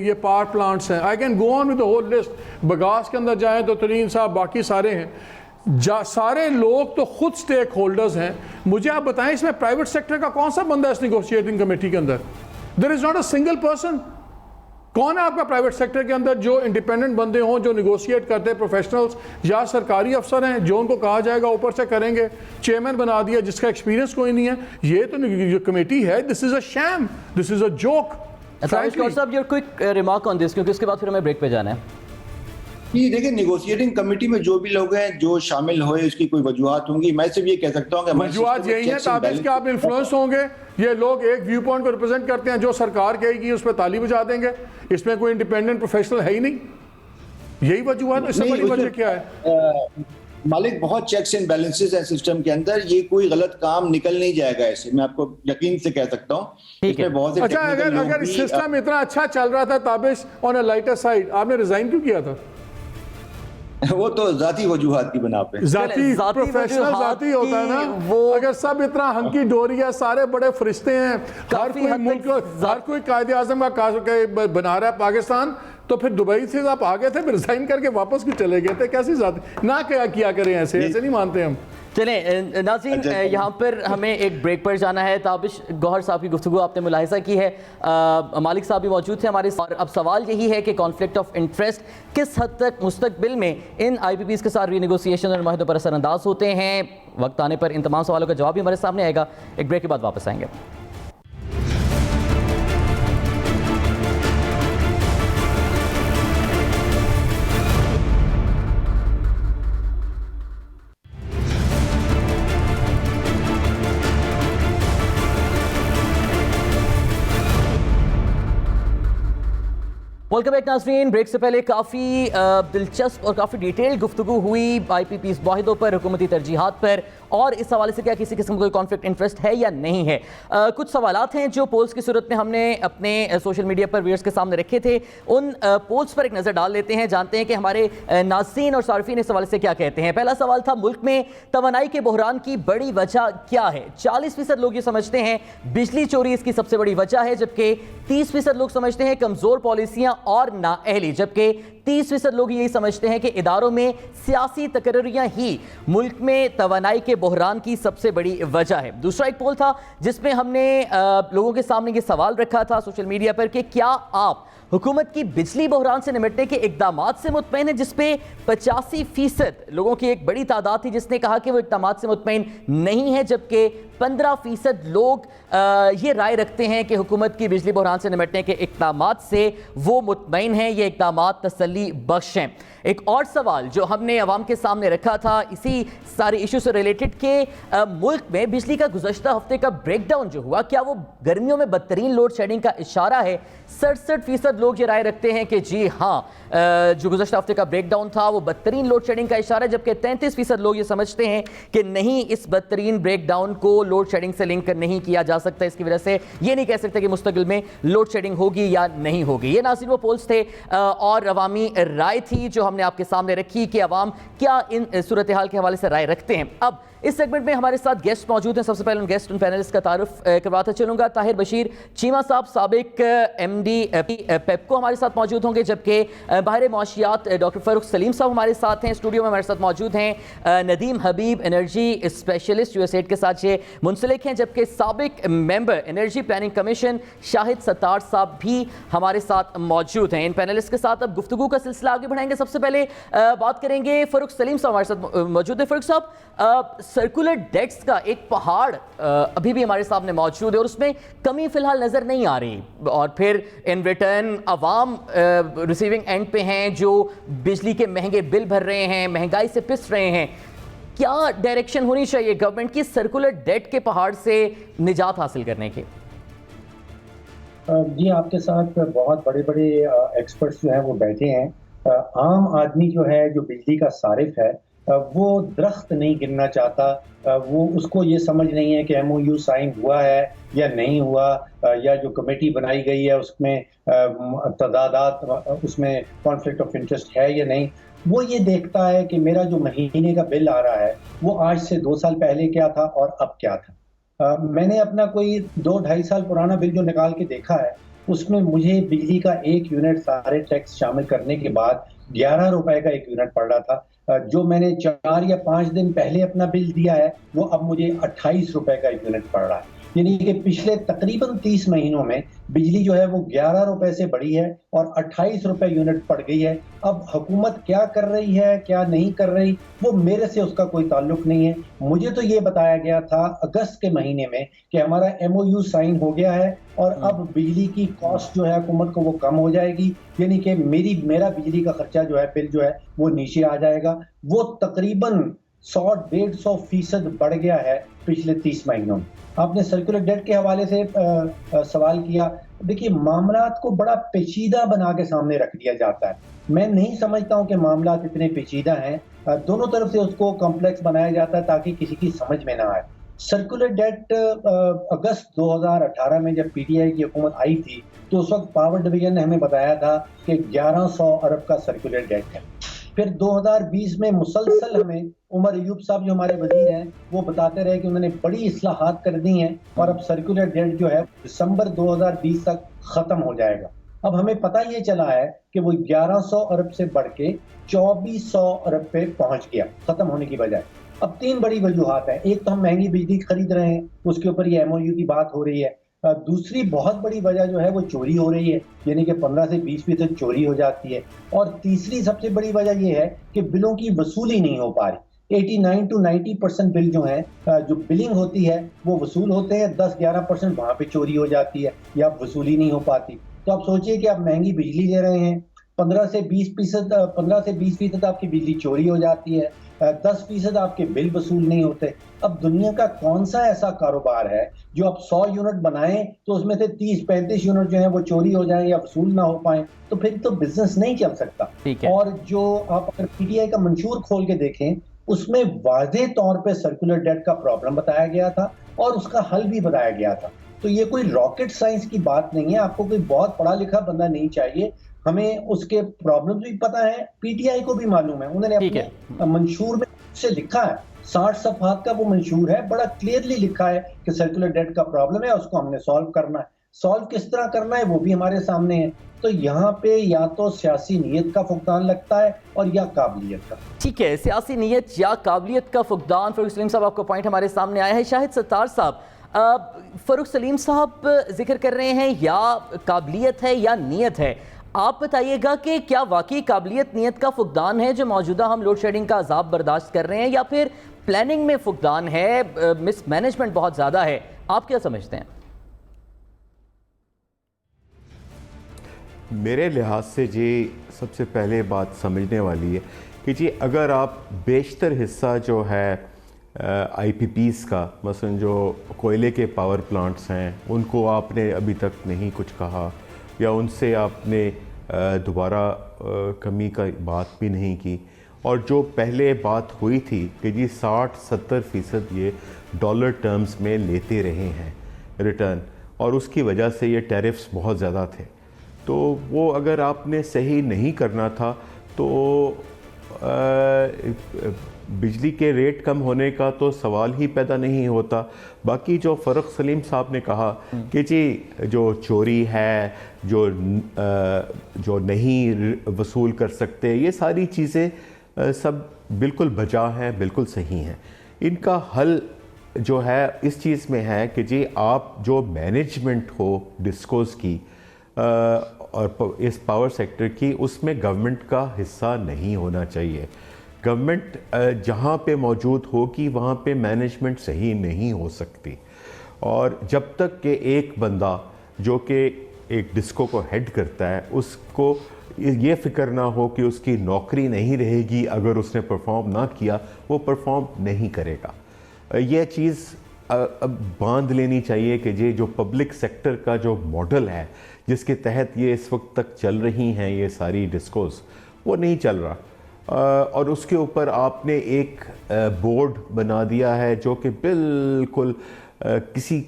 ये पावर प्लांट्स हैं। I can go on with the whole list. Bagasse के अंदर जाएं तो तरीन साहब, बाकी सारे हैं, सारे लोग तो खुद स्टेक होल्डर्स हैं। मुझे आप बताएं, इसमें प्राइवेट सेक्टर का कौन सा बंदा है इस निगोशिएटिंग कमेटी के अंदर? There is not a single person. कौन है आपका प्राइवेट सेक्टर के अंदर जो इंडिपेंडेंट बंदे हों, जो निगोशिएट करते हैं, प्रोफेशनल्स या सरकारी अफसर हैं जो उनको कहा जाएगा ऊपर से करेंगे? चेयरमैन बना दिया जिसका एक्सपीरियंस कोई नहीं है। ये तो कमेटी है, this is a sham, this is a joke. साहब, your quick remark on this, क्योंकि उसके बाद फिर हमें ब्रेक पे जाना है। जी देखिए, नेगोशिएटिंग कमेटी में जो भी लोग हैं जो शामिल हुए, उसकी कोई वजूहत होंगी। मैं सिर्फ ये कह सकता हूँ कि वजूहत यही है ताबिज़ के आप इन्फ्लुएंस होंगे। ये लोग एक व्यू पॉइंट को रिप्रेजेंट करते हैं, जो सरकार कहेगी उस पर ताली बजा देंगे। इसमें कोई इंडिपेंडेंट प्रोफेशनल है ही नहीं, यही वजूहत। इससे बड़ी वजह क्या है? मालिक, बहुत चेक्स एंड बैलेंसेस हैं सिस्टम के अंदर, ये कोई गलत काम निकल नहीं जाएगा ऐसे, मैं आपको यकीन से कह सकता हूँ। इसमें बहुत से अच्छा, अगर सिस्टम इतना अच्छा चल रहा था Tabish, on a lighter side, आपने रिजाइन क्यों किया था? वो तो जाती वजूहात की बना पे, जाती प्रोफेशनल जाती होता है ना वो। अगर सब इतना हंकी डोरी है, सारे बड़े फरिश्ते हैं, हर कोई मुल्क, हर कोई कायदे आज़म का बना रहा है पाकिस्तान, तो फिर दुबई से आप आ गए थे, फिर रिजाइन करके वापस क्यों चले गए थे? कैसी जाती ना क्या करें? ऐसे नहीं मानते हम। चलें नाज़रीन, यहाँ पर हमें एक ब्रेक पर जाना है। ताबिश गौहर साहब की गुफ्तगू आपने मुलाहिजा की है, मालिक साहब भी मौजूद थे हमारे साथ। अब सवाल यही है कि कॉन्फ्लिक्ट ऑफ इंटरेस्ट किस हद तक मुस्तकबिल में इन IPPs के साथ रीनेगोशिएशन और माहिदों पर असरअंदाज होते हैं। वक्त आने पर इन तमाम सवालों का जवाब भी हमारे सामने आएगा। एक ब्रेक के बाद वापस आएंगे। वेलकम बैक नाज़रीन। ब्रेक से पहले काफ़ी दिलचस्प और काफ़ी डिटेल गुफ्तगू हुई IPPs माहिदों पर, हुकूमती तरजीहात पर, और इस हवाले से क्या किसी किस्म का कोई कॉन्फ्लिक्ट इंटरेस्ट है या नहीं है। कुछ सवालात हैं जो पोल्स की सूरत में हमने अपने सोशल मीडिया पर व्यूअर्स के सामने रखे थे। उन पोल्स पर एक नज़र डाल लेते हैं, जानते हैं कि हमारे नाज़रीन और सार्फिन इस हवाले से क्या कहते हैं। पहला सवाल था, मुल्क में तवानाई के बहरान की बड़ी वजह क्या है? 40% लोग ये समझते हैं बिजली चोरी इसकी सबसे बड़ी वजह है, जबकि 30% लोग समझते हैं कमज़ोर पॉलिसियाँ और नाअहली, जबकि 30% लोग यही समझते हैं कि इदारों में सियासी तकर्रियां ही मुल्क में तवानाई के बहरान की सबसे बड़ी वजह है। दूसरा एक पोल था जिसमें हमने लोगों के सामने ये सवाल रखा था सोशल मीडिया पर कि क्या आप हुकूमत की बिजली बहरान से निपटने के इकदामात से मुतमईन है, जिसपे 85% लोगों की एक बड़ी तादाद थी जिसने कहा कि वो इकदामात से मुतमईन नहीं है, जबकि 15% लोग ये राय रखते हैं कि हुकूमत की बिजली बहरान से निपटने के इकदामात से वो मुतमईन हैं, ये इकदामात तसल्ली बख्श हैं। एक और सवाल जो हमने अवाम के सामने रखा था इसी सारे इशू से रिलेटेड के मुल्क में बिजली का गुज़श्ता हफ्ते का ब्रेकडाउन जो हुआ, क्या वो गर्मियों में बदतरीन लोड शेडिंग का इशारा है? 67% लोग ये राय रखते हैं कि जी हाँ, जो गुज़श्ता हफ्ते का ब्रेकडाउन था वो बदतरीन लोड शेडिंग का इशारा है, जबकि 33% लोग ये समझते हैं कि नहीं, इस बदतरीन ब्रेकडाउन को लोड शेडिंग से लिंक नहीं किया जा सकता। इसकी वजह से ये नहीं कह सकते कि मुस्तकिल में लोड शेडिंग होगी या नहीं होगी। ये ना सिर्फ वो पोल्स थे और अवामी राय थी जो हमने आपके सामने रखी कि अवाम क्या इन सूरत हाल के हवाले से राय रखते हैं। अब इस सेगमेंट में हमारे साथ गेस्ट मौजूद हैं। सबसे पहले उन गेस्ट, उन पैनलिस्ट का तारुफ करवाता चलूंगा। ताहिर बशीर चीमा साहब, साबिक MD पेप्को हमारे साथ मौजूद होंगे, जबकि बाहर मुआशियात डॉक्टर फ़ारूक सलीम साहब हमारे साथ हैं, स्टूडियो में हमारे साथ मौजूद हैं। नदीम हबीब एनर्जी स्पेशलिस्ट USAID के साथ ये मुंसलिक हैं, जबकि साबिक member energy planning commission Shahid Sattar साहब भी हमारे साथ मौजूद हैं। इन पैनलिस्ट के साथ अब गुफ्तगू का सिलसिला आगे बढ़ाएंगे। सबसे पहले बात करेंगे फ़ारूक सलीम साहब हमारे साथ मौजूद है। फ़ारूक साहब, सर्कुलर डेट्स का एक पहाड़ अभी भी हमारे सामने मौजूद है और उसमें कमी फिलहाल नजर नहीं आ रही, और फिर in return Awam receiving end पे हैं जो बिजली के महंगे बिल भर रहे हैं, महंगाई से पिस रहे हैं। क्या डायरेक्शन होनी चाहिए गवर्नमेंट की सर्कुलर डेट के पहाड़ से निजात हासिल करने की? जी, आपके साथ बहुत बड़े बड़े एक्सपर्ट्स जो हैं वो बैठे हैं। आम आदमी जो है, जो बिजली का सारिफ है, वो दरख्त नहीं गिनना चाहता। वो उसको ये समझ नहीं है कि MOU साइन हुआ है या नहीं हुआ, या जो कमेटी बनाई गई है उसमें तदादात, उसमें कॉन्फ्लिक्ट ऑफ इंटरेस्ट है या नहीं। वो ये देखता है कि मेरा जो महीने का बिल आ रहा है वो आज से 2 साल पहले क्या था और अब क्या था। मैंने अपना कोई 2-2.5 साल पुराना बिल जो निकाल के देखा है, उसमें मुझे बिजली का 1 यूनिट सारे टैक्स शामिल करने के बाद 11 रुपए का 1 यूनिट पड़ रहा था। जो मैंने 4 या 5 दिन पहले अपना बिल दिया है, वो अब मुझे 28 रुपए का 1 यूनिट पड़ रहा है। यानी कि पिछले तकरीबन 30 महीनों में बिजली जो है वो 11 रुपए से बढ़ी है और 28 रुपए यूनिट पड़ गई है। अब हुकूमत क्या कर रही है, क्या नहीं कर रही, वो मेरे से उसका कोई ताल्लुक नहीं है। मुझे तो ये बताया गया था अगस्त के महीने में कि हमारा MOU साइन हो गया है और अब बिजली की कॉस्ट जो है हुकूमत को वो कम हो जाएगी, यानी कि मेरा बिजली का खर्चा जो है, बिल जो है वो नीचे आ जाएगा। वो तकरीबन 100-150% बढ़ गया है पिछले 30 महीनों में। आपने सर्कुलर डेट के हवाले से सवाल किया। देखिए, मामलात को बड़ा पेचीदा बना के सामने रख दिया जाता है। मैं नहीं समझता हूं कि मामलात इतने पेचीदा हैं। दोनों तरफ से उसको कॉम्प्लेक्स बनाया जाता है ताकि किसी की समझ में ना आए। सर्कुलर डेट अगस्त 2018 में जब PTI की हुकूमत आई थी, तो उस वक्त पावर डिवीजन ने हमें बताया था कि 1100 अरब का सर्कुलर डेट है। फिर 2020 में मुसलसल हमें उमर अयूब साहब जो हमारे वजीर हैं, वो बताते रहे कि उन्होंने बड़ी इस्लाहात कर दी हैं और अब सर्कुलर डेट जो है दिसंबर 2020 तक खत्म हो जाएगा। अब हमें पता ये चला है कि वो 1100 अरब से बढ़ के 2400 अरब पे पहुंच गया खत्म होने की बजाय। अब 3 बड़ी वजूहात हैं। एक तो हम महंगी बिजली खरीद रहे हैं, उसके ऊपर ये MOU की बात हो रही है। दूसरी बहुत बड़ी वजह जो है वो चोरी हो रही है, यानी कि 15 से 20% चोरी हो जाती है। और तीसरी सबसे बड़ी वजह ये है कि बिलों की वसूली नहीं हो पा रही। 89 to 90% बिल जो है, जो बिलिंग होती है वो वसूल होते हैं, 10-11% वहां पे चोरी हो जाती है या वसूली नहीं हो पाती। तो आप सोचिए कि आप महंगी बिजली ले रहे हैं, 15 से 20% आपकी बिजली चोरी हो जाती है, 10% आपके बिल वसूल नहीं होते। अब दुनिया का कौन सा ऐसा कारोबार है जो आप 100 यूनिट बनाएं तो उसमें से 30-35 यूनिट जो है वो चोरी हो जाएं या वसूल ना हो पाए, तो फिर तो बिजनेस नहीं चल सकता। और जो आप अगर PTI का मंशूर खोल के देखें, उसमें वाज़ेह तौर पे सर्कुलर डेट का प्रॉब्लम बताया गया था और उसका हल भी बताया गया था। तो ये कोई रॉकेट साइंस की बात नहीं है, आपको कोई बहुत पढ़ा लिखा बंदा नहीं चाहिए। हमें उसके प्रॉब्लम भी पता है, PTI को भी मालूम है। उन्होंने अपने मंशूर में से लिखा है, 60 सफ़हात का वो मंशूर है, बड़ा क्लियरली लिखा है कि सर्कुलर डेट का प्रॉब्लम है, उसको हमने सॉल्व करना है। सॉल्व किस तरह करना है वो भी हमारे सामने है। तो यहाँ पे या तो सियासी नीयत का फुकदान लगता है और या काबिलियत का। ठीक है, सियासी नीयत या काबिलियत का फुकदान। फ़रूख सलीम साहब, आपका पॉइंट हमारे सामने आया है। शाहिद सत्तार साहब, फ़रूख सलीम साहब जिक्र कर रहे हैं या काबिलियत है या नीयत है। आप बताइएगा कि क्या वाकई काबिलियत नीयत का फुकदान है जो मौजूदा हम लोड शेडिंग का अजाब बर्दाश्त कर रहे हैं, या फिर प्लानिंग में फुकदान है, मिसमैनेजमेंट बहुत ज़्यादा है? आप क्या समझते हैं? मेरे लिहाज से जी सबसे पहले बात समझने वाली है कि जी अगर आप बेशतर हिस्सा जो है IPPs का, मसलन जो कोयले के पावर प्लांट्स हैं, उनको आपने अभी तक नहीं कुछ कहा या उनसे आपने दोबारा कमी का बात भी नहीं की, और जो पहले बात हुई थी कि जी 60-70% ये डॉलर टर्म्स में लेते रहे हैं रिटर्न, और उसकी वजह से ये टैरिफ्स बहुत ज़्यादा थे, तो वो अगर आपने सही नहीं करना था तो बिजली के रेट कम होने का तो सवाल ही पैदा नहीं होता। बाकी जो फ़रूख सलीम साहब ने कहा कि जी जो चोरी है, जो नहीं वसूल कर सकते, ये सारी चीज़ें सब बिल्कुल बजा हैं, बिल्कुल सही हैं। इनका हल जो है इस चीज़ में है कि जी आप जो मैनेजमेंट हो डिस्कोस की और इस पावर सेक्टर की, उसमें गवर्नमेंट का हिस्सा नहीं होना चाहिए। गवर्नमेंट जहाँ पे मौजूद होगी वहाँ पे मैनेजमेंट सही नहीं हो सकती, और जब तक कि एक बंदा जो कि एक डिस्को को हेड करता है उसको ये फ़िक्र ना हो कि उसकी नौकरी नहीं रहेगी, अगर उसने परफॉर्म ना किया वो परफॉर्म नहीं करेगा। यह चीज़ अब बांध लेनी चाहिए कि ये जो पब्लिक सेक्टर का जो मॉडल है जिसके तहत ये इस वक्त तक चल रही हैं ये सारी डिस्कोस, वो नहीं चल रहा। और उसके ऊपर आपने एक बोर्ड बना दिया है जो कि बिल्कुल किसी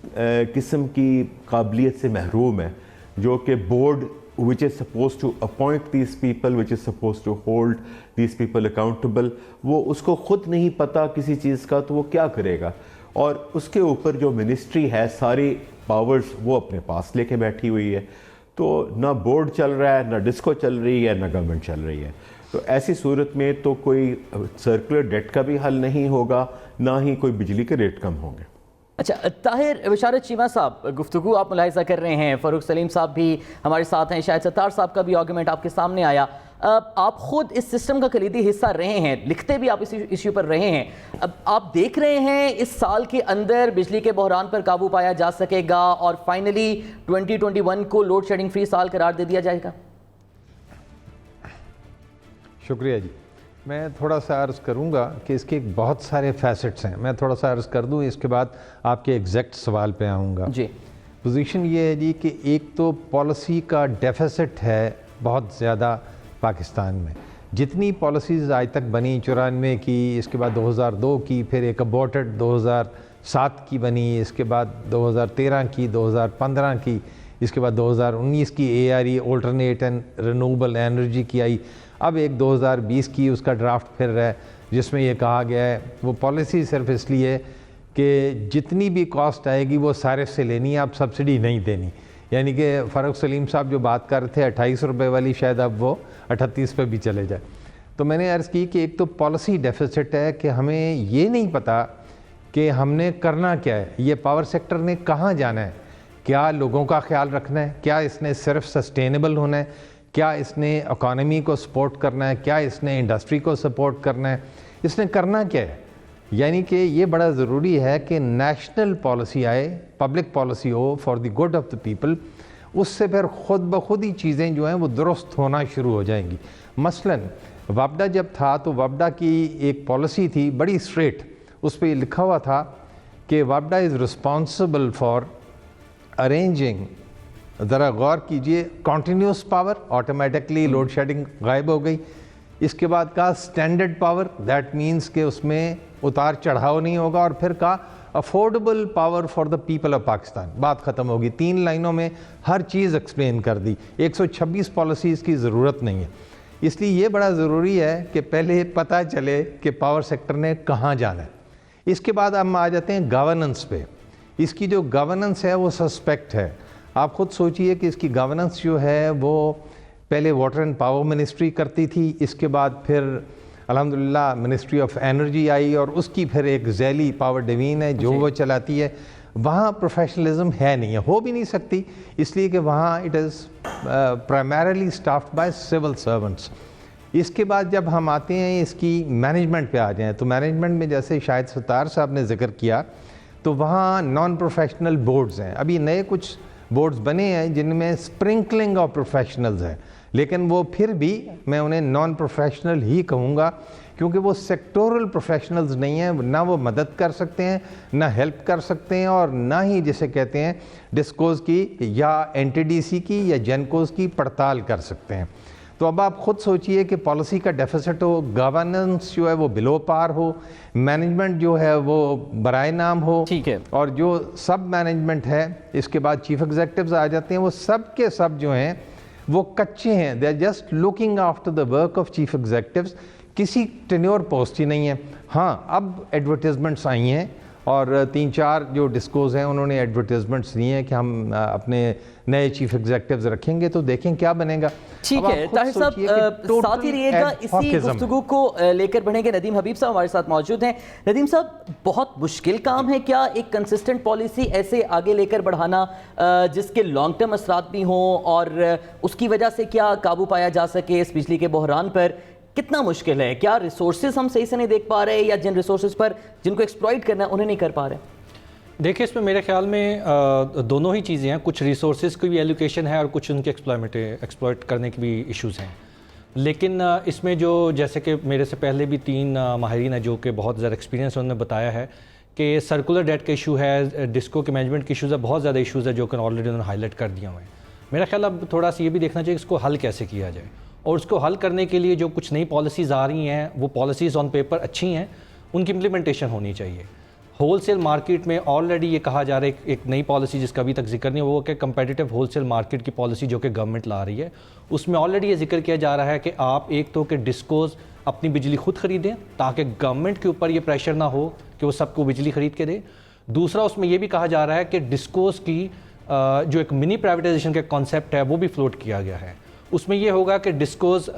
किस्म की काबिलियत से महरूम है, जो कि board which is supposed to appoint these people, which is supposed to hold these people accountable, वो उसको ख़ुद नहीं पता किसी चीज़ का, तो वो क्या करेगा। और उसके ऊपर जो मिनिस्ट्री है सारी पावर्स वो अपने पास लेके बैठी हुई है, तो ना बोर्ड चल रहा है, ना डिस्को चल रही है, ना गवर्नमेंट चल रही है। तो ऐसी सूरत में तो कोई सर्कुलर डेट का भी हल नहीं होगा, ना ही कोई बिजली के रेट कम होंगे। अच्छा, ताहिर बिशारत चीमा साहब, गुफ्तगू आप मुलाहिजा कर रहे हैं, फ़ारूक सलीम साहब भी हमारे साथ हैं, शायद सत्तार साहब का भी आर्गूमेंट आपके सामने आया। आप ख़ुद इस सिस्टम का कलीदी हिस्सा रहे हैं, लिखते भी आप इस इश्यू पर रहे हैं। अब आप देख रहे हैं इस साल के अंदर बिजली के बहरान पर काबू पाया जा सकेगा और फाइनली 2021 को लोड शेडिंग फ्री साल करार दे दिया जाएगा? शुक्रिया जी। मैं थोड़ा सा अर्ज़ करूंगा कि इसके बहुत सारे फैसेट्स हैं, मैं थोड़ा सा अर्ज़ कर दूं, इसके बाद आपके एग्जैक्ट सवाल पे आऊँगा जी। पोजीशन ये है जी कि एक तो पॉलिसी का डेफिसिट है बहुत ज़्यादा पाकिस्तान में। जितनी पॉलिसीज़ आज तक बनी, 94 की, इसके बाद 2002 की, फिर एक अबॉर्टेड 2007 की बनी, इसके बाद 2013 की, 2015 की, इसके बाद 2019 की ARE alternate and renewable energy की आई, अब एक 2020 की उसका ड्राफ्ट फिर रहा है जिसमें ये कहा गया है वो पॉलिसी सिर्फ इसलिए कि जितनी भी कॉस्ट आएगी वो सारिफ से लेनी है, आप सब्सिडी नहीं देनी। यानी कि फ़ारूक सलीम साहब जो बात कर रहे थे 28 रुपये वाली, शायद अब वो 38 पे भी चले जाए। तो मैंने अर्ज़ की कि एक तो पॉलिसी डेफिसिट है कि हमें ये नहीं पता कि हमने करना क्या है, ये पावर सेक्टर ने कहाँ जाना है, क्या लोगों का ख्याल रखना है, क्या इसने सिर्फ सस्टेनेबल होना है, क्या इसने इकॉनमी को सपोर्ट करना है, क्या इसने इंडस्ट्री को सपोर्ट करना है, इसने करना क्या है। यानी कि ये बड़ा ज़रूरी है कि नेशनल पॉलिसी आए, पब्लिक पॉलिसी हो for the good of the people, उससे फिर ख़ुद ब खुद ही चीज़ें जो हैं वो दुरुस्त होना शुरू हो जाएंगी। मसलन वापडा जब था तो वापडा की एक पॉलिसी थी बड़ी स्ट्रेट, उस पर लिखा हुआ था कि वापडा इज़ रिस्पॉन्सिबल फॉर अरेंजिंग, ज़रा गौर कीजिए, continuous power, automatically load shedding गायब हो गई। इसके बाद का स्टैंडर्ड पावर, दैट मीन्स कि उसमें उतार चढ़ाव नहीं होगा, और फिर का affordable power for the people of Pakistan. बात ख़त्म होगी, 3 लाइनों में हर चीज़ एक्सप्लेन कर दी। 126 पॉलिसीज़ की ज़रूरत नहीं है। इसलिए ये बड़ा ज़रूरी है कि पहले पता चले कि पावर सेक्टर ने कहाँ जाना है। इसके बाद हम आ जाते हैं गवर्नेंस पे। इसकी जो गवर्नेंस है वो सस्पेक्ट है। आप ख़ुद सोचिए कि इसकी गवर्नेंस जो है वो पहले वाटर एंड पावर मिनिस्ट्री करती थी, इसके बाद फिर अल्हम्दुलिल्लाह मिनिस्ट्री ऑफ एनर्जी आई, और उसकी फिर एक जैली पावर डिवीज़न है जो वो चलाती है। वहाँ प्रोफेशनलिज्म है नहीं है, हो भी नहीं सकती, इसलिए कि वहाँ it is primarily staffed by civil servants. इसके बाद जब हम आते हैं इसकी मैनेजमेंट पे आ जाएं, तो मैनेजमेंट में जैसे शायद सत्तार साहब ने जिक्र किया, तो वहाँ नॉन प्रोफेशनल बोर्ड्स हैं। अभी नए कुछ बोर्ड्स बने हैं जिनमें स्प्रिंकलिंग ऑफ प्रोफेशनल्स है, लेकिन वो फिर भी मैं उन्हें नॉन प्रोफेशनल ही कहूँगा, क्योंकि वो सेक्टोरल प्रोफेशनल्स नहीं हैं, ना वो मदद कर सकते हैं, ना हेल्प कर सकते हैं, और ना ही जिसे कहते हैं डिस्कोज़ की या NTDC की या जेनकोज़ की पड़ताल कर सकते हैं। तो अब आप ख़ुद सोचिए कि पॉलिसी का डेफिसिट हो, गवर्नेंस जो है वो बिलो पार हो, मैनेजमेंट जो है वो बराए नाम हो, ठीक है, और जो सब मैनेजमेंट है, इसके बाद चीफ एग्जीक्यूटिव्स आ जाते हैं, वो सब के सब जो हैं वो कच्चे हैं। They are just looking after the work of chief executives, किसी टेन्योर पोस्ट ही नहीं है। हाँ, अब एडवर्टीजमेंट्स आई हैं, और 3-4 जो डिस्कोज हैं उन्होंने एडवर्टीजमेंट्स दिए हैं कि हम अपने नए चीफ एग्जीक्यूटिव्स रखेंगे, तो देखें क्या बनेगा। ठीक है ताहिर साहब, साथ ही रहिएगा, इसी गुफ्तगू को लेकर बढ़ेंगे। नदीम हबीब साहब हमारे साथ मौजूद हैं। नदीम साहब, बहुत मुश्किल काम है क्या एक कंसिस्टेंट पॉलिसी ऐसे आगे लेकर बढ़ाना जिसके लॉन्ग टर्म असरात भी हों, और उसकी वजह से क्या काबू पाया जा सके इस बिजली के बहरान पर? कितना मुश्किल है? क्या रिसोर्सेज हम सही से नहीं देख पा रहे, या जिन रिसोर्सेज पर जिनको एक्सप्लॉइट करना है उन्हें नहीं कर पा रहे? देखिए, इसमें मेरे ख्याल में दोनों ही चीज़ें हैं। कुछ रिसोर्सेज की भी एलोकेशन है और कुछ उनके एक्सप्लॉइट करने की भी इश्यूज़ हैं। लेकिन इसमें जो, जैसे कि मेरे से पहले भी 3 माहिरीन हैं जो कि बहुत ज़्यादा एक्सपीरियंस उन्होंने बताया है कि सर्कुलर डेट का इशू है, डिस्को के मैनेजमेंट के इशूज़ है, बहुत ज़्यादा इशूज़ है जो कि ऑलरेडी उन्होंने हाईलाइट कर दिए हुए हैं। मेरा ख्याल अब थोड़ा सा ये भी देखना चाहिए इसको हल कैसे किया जाए, और उसको हल करने के लिए जो कुछ नई पॉलिसीज़ आ रही हैं वो पॉलिसीज़ ऑन पेपर अच्छी हैं, उनकी इम्प्लीमेंटेशन होनी चाहिए। होलसेल मार्केट में ऑलरेडी ये कहा जा रहा है एक नई पॉलिसी जिसका अभी तक जिक्र नहीं, वो कि कंपेटिटिव होलसेल मार्केट की पॉलिसी जो कि गवर्नमेंट ला रही है, उसमें ऑलरेडी ये जिक्र किया जा रहा है कि आप एक तो कि डिस्कोज अपनी बिजली खुद ख़रीदें ताकि गवर्नमेंट के ऊपर ये प्रेशर ना हो कि वो सबको बिजली ख़रीद के दे। दूसरा, उसमें ये भी कहा जा रहा है कि डिस्कोज की जो एक मिनी प्राइवेटाइजेशन का कॉन्सेप्ट है वो भी फ्लोट किया गया है। उसमें ये होगा कि डिस्कोज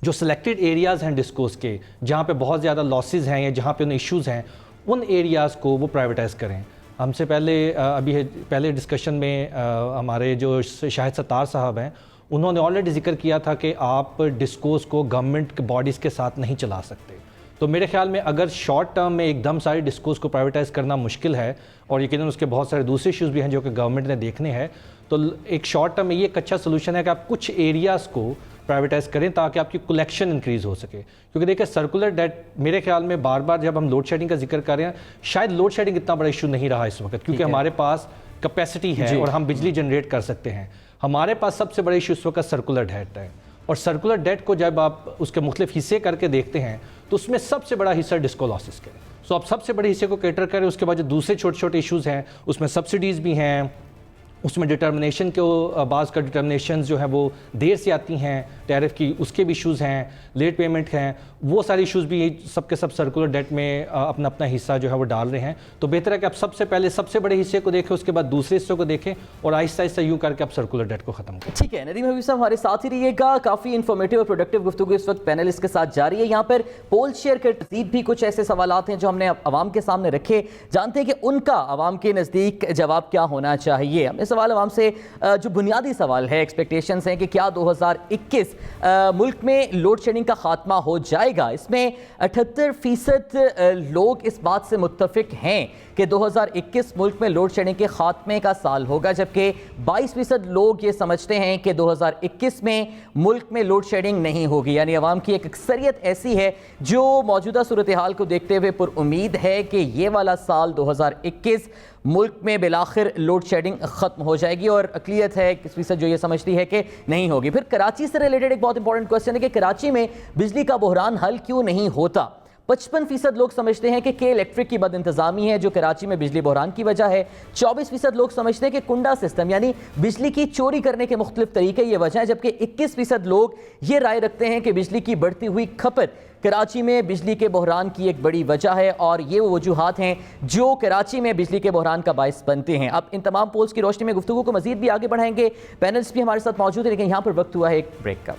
जो सिलेक्टेड एरियाज़ हैं डिस्कोज के, जहाँ पे बहुत ज़्यादा लॉसेस हैं या जहाँ पे उन इश्यूज़ हैं, उन एरियाज़ को वो प्राइवेटाइज़ करें। हमसे पहले डिस्कशन में हमारे जो शाहिद सत्तार साहब हैं, उन्होंने ऑलरेडी जिक्र किया था कि आप डिस्कोज को गवर्नमेंट के बॉडीज़ के साथ नहीं चला सकते। तो मेरे ख्याल में अगर शॉर्ट टर्म में एकदम सारे डिस्कोज को प्राइवेटाइज़ करना मुश्किल है, और यकीनन उसके बहुत सारे दूसरे इश्यूज़ भी हैं जो कि गवर्नमेंट ने देखने हैं, तो एक शॉर्ट टर्म में ये एक अच्छा सोल्यूशन है कि आप कुछ एरियाज़ को प्राइवेटाइज़ करें ताकि आपकी कलेक्शन इंक्रीज़ हो सके। क्योंकि देखिए सर्कुलर डेट मेरे ख्याल में बार बार जब हम लोड शेडिंग का जिक्र कर रहे हैं, शायद लोड शेडिंग इतना बड़ा इशू नहीं रहा इस वक्त, क्योंकि हमारे पास कैपेसिटी है और हम बिजली जनरेट कर सकते हैं। हमारे पास सबसे बड़ा इशू इस वक्त सर्कुलर डेट है, और सर्कुलर डेट को जब आप उसके मुख्तलिफ हिस्से करके देखते हैं तो उसमें सबसे बड़ा हिस्सा डिस्को लॉसेस के। सो आप सबसे बड़े हिस्से को कैटर करें, उसके बाद जो दूसरे छोटे छोटे इशूज़ हैं उसमें सब्सिडीज़ भी हैं, उसमें डिटर्मिनेशन के बाज़ का डिटर्मिनेशन जो है वो देर से आती हैं, टैरिफ की उसके भी इशूज़ हैं, लेट पेमेंट हैं, वो सारे इशूज़ भी सबके सब सर्कुलर डेट में अपना अपना हिस्सा जो है वो डाल रहे हैं। तो बेहतर है कि आप सबसे पहले सबसे बड़े हिस्से को देखें, उसके बाद दूसरे हिस्से को देखें, और आहिस्ता आहिस्ता यूँ करके आप सर्कुलर डेट को ख़त्म करें। ठीक है, नदीम हबीब साहब हमारे साथ ही रहिएगा। काफ़ी इन्फॉर्मेटिव और प्रोडक्टिव गुफ्तगू इस वक्त पैनलिस्ट के साथ जारी है। यहाँ पर पोल शेयर के नज़दीक भी कुछ ऐसे सवालात हैं जो हमने अवाम के सामने रखे, जानते हैं कि उनका अवाम के नज़दीक जवाब क्या होना चाहिए। हमने सवाल अवाम से जो बुनियादी सवाल है, एक्सपेक्टेशंस हैं कि क्या 2021 मुल्क में लोड शेडिंग का खात्मा हो जाएगा। इसमें 78% लोग इस बात से मुत्तफिक हैं कि 2021 मुल्क में लोड शेडिंग के खात्मे का साल होगा, जबकि 22% लोग ये समझते हैं कि 2021 में मुल्क में लोड शेडिंग नहीं होगी। यानी अवाम की एक अक्सरियत ऐसी है जो मौजूदा सूरत हाल को देखते हुए पुरुम्मीद है कि ये वाला साल 2021 मुल्क में बिलाखिर लोड शेडिंग ख़त्म हो जाएगी, और अक़लियत है 21% जो ये समझती है कि नहीं होगी। फिर कराची से रिलेटेड एक बहुत इंपॉर्टेंट क्वेश्चन है कि कराची में बिजली का बहरान हल क्यों नहीं होता। 55% लोग समझते हैं कि इलेक्ट्रिक की बदइंतज़ामी है जो कराची में बिजली बहरान की वजह है। 24% लोग समझते हैं कि कुंडा सिस्टम यानी बिजली की चोरी करने के मुख्तलिफ तरीके ये वजह है, जबकि 21% लोग ये राय रखते हैं कि बिजली की बढ़ती हुई खपत कराची में बिजली के बहरान की एक बड़ी वजह है, और ये वो वजूहात हैं जो कराची में बिजली के बहरान का बायस बनते हैं। अब इन तमाम पोल्स की रोशनी में गुफ्तगू को मजीद भी आगे बढ़ाएंगे, पैनल्स भी हमारे साथ मौजूद है, लेकिन यहाँ पर वक्त हुआ है एक ब्रेक का।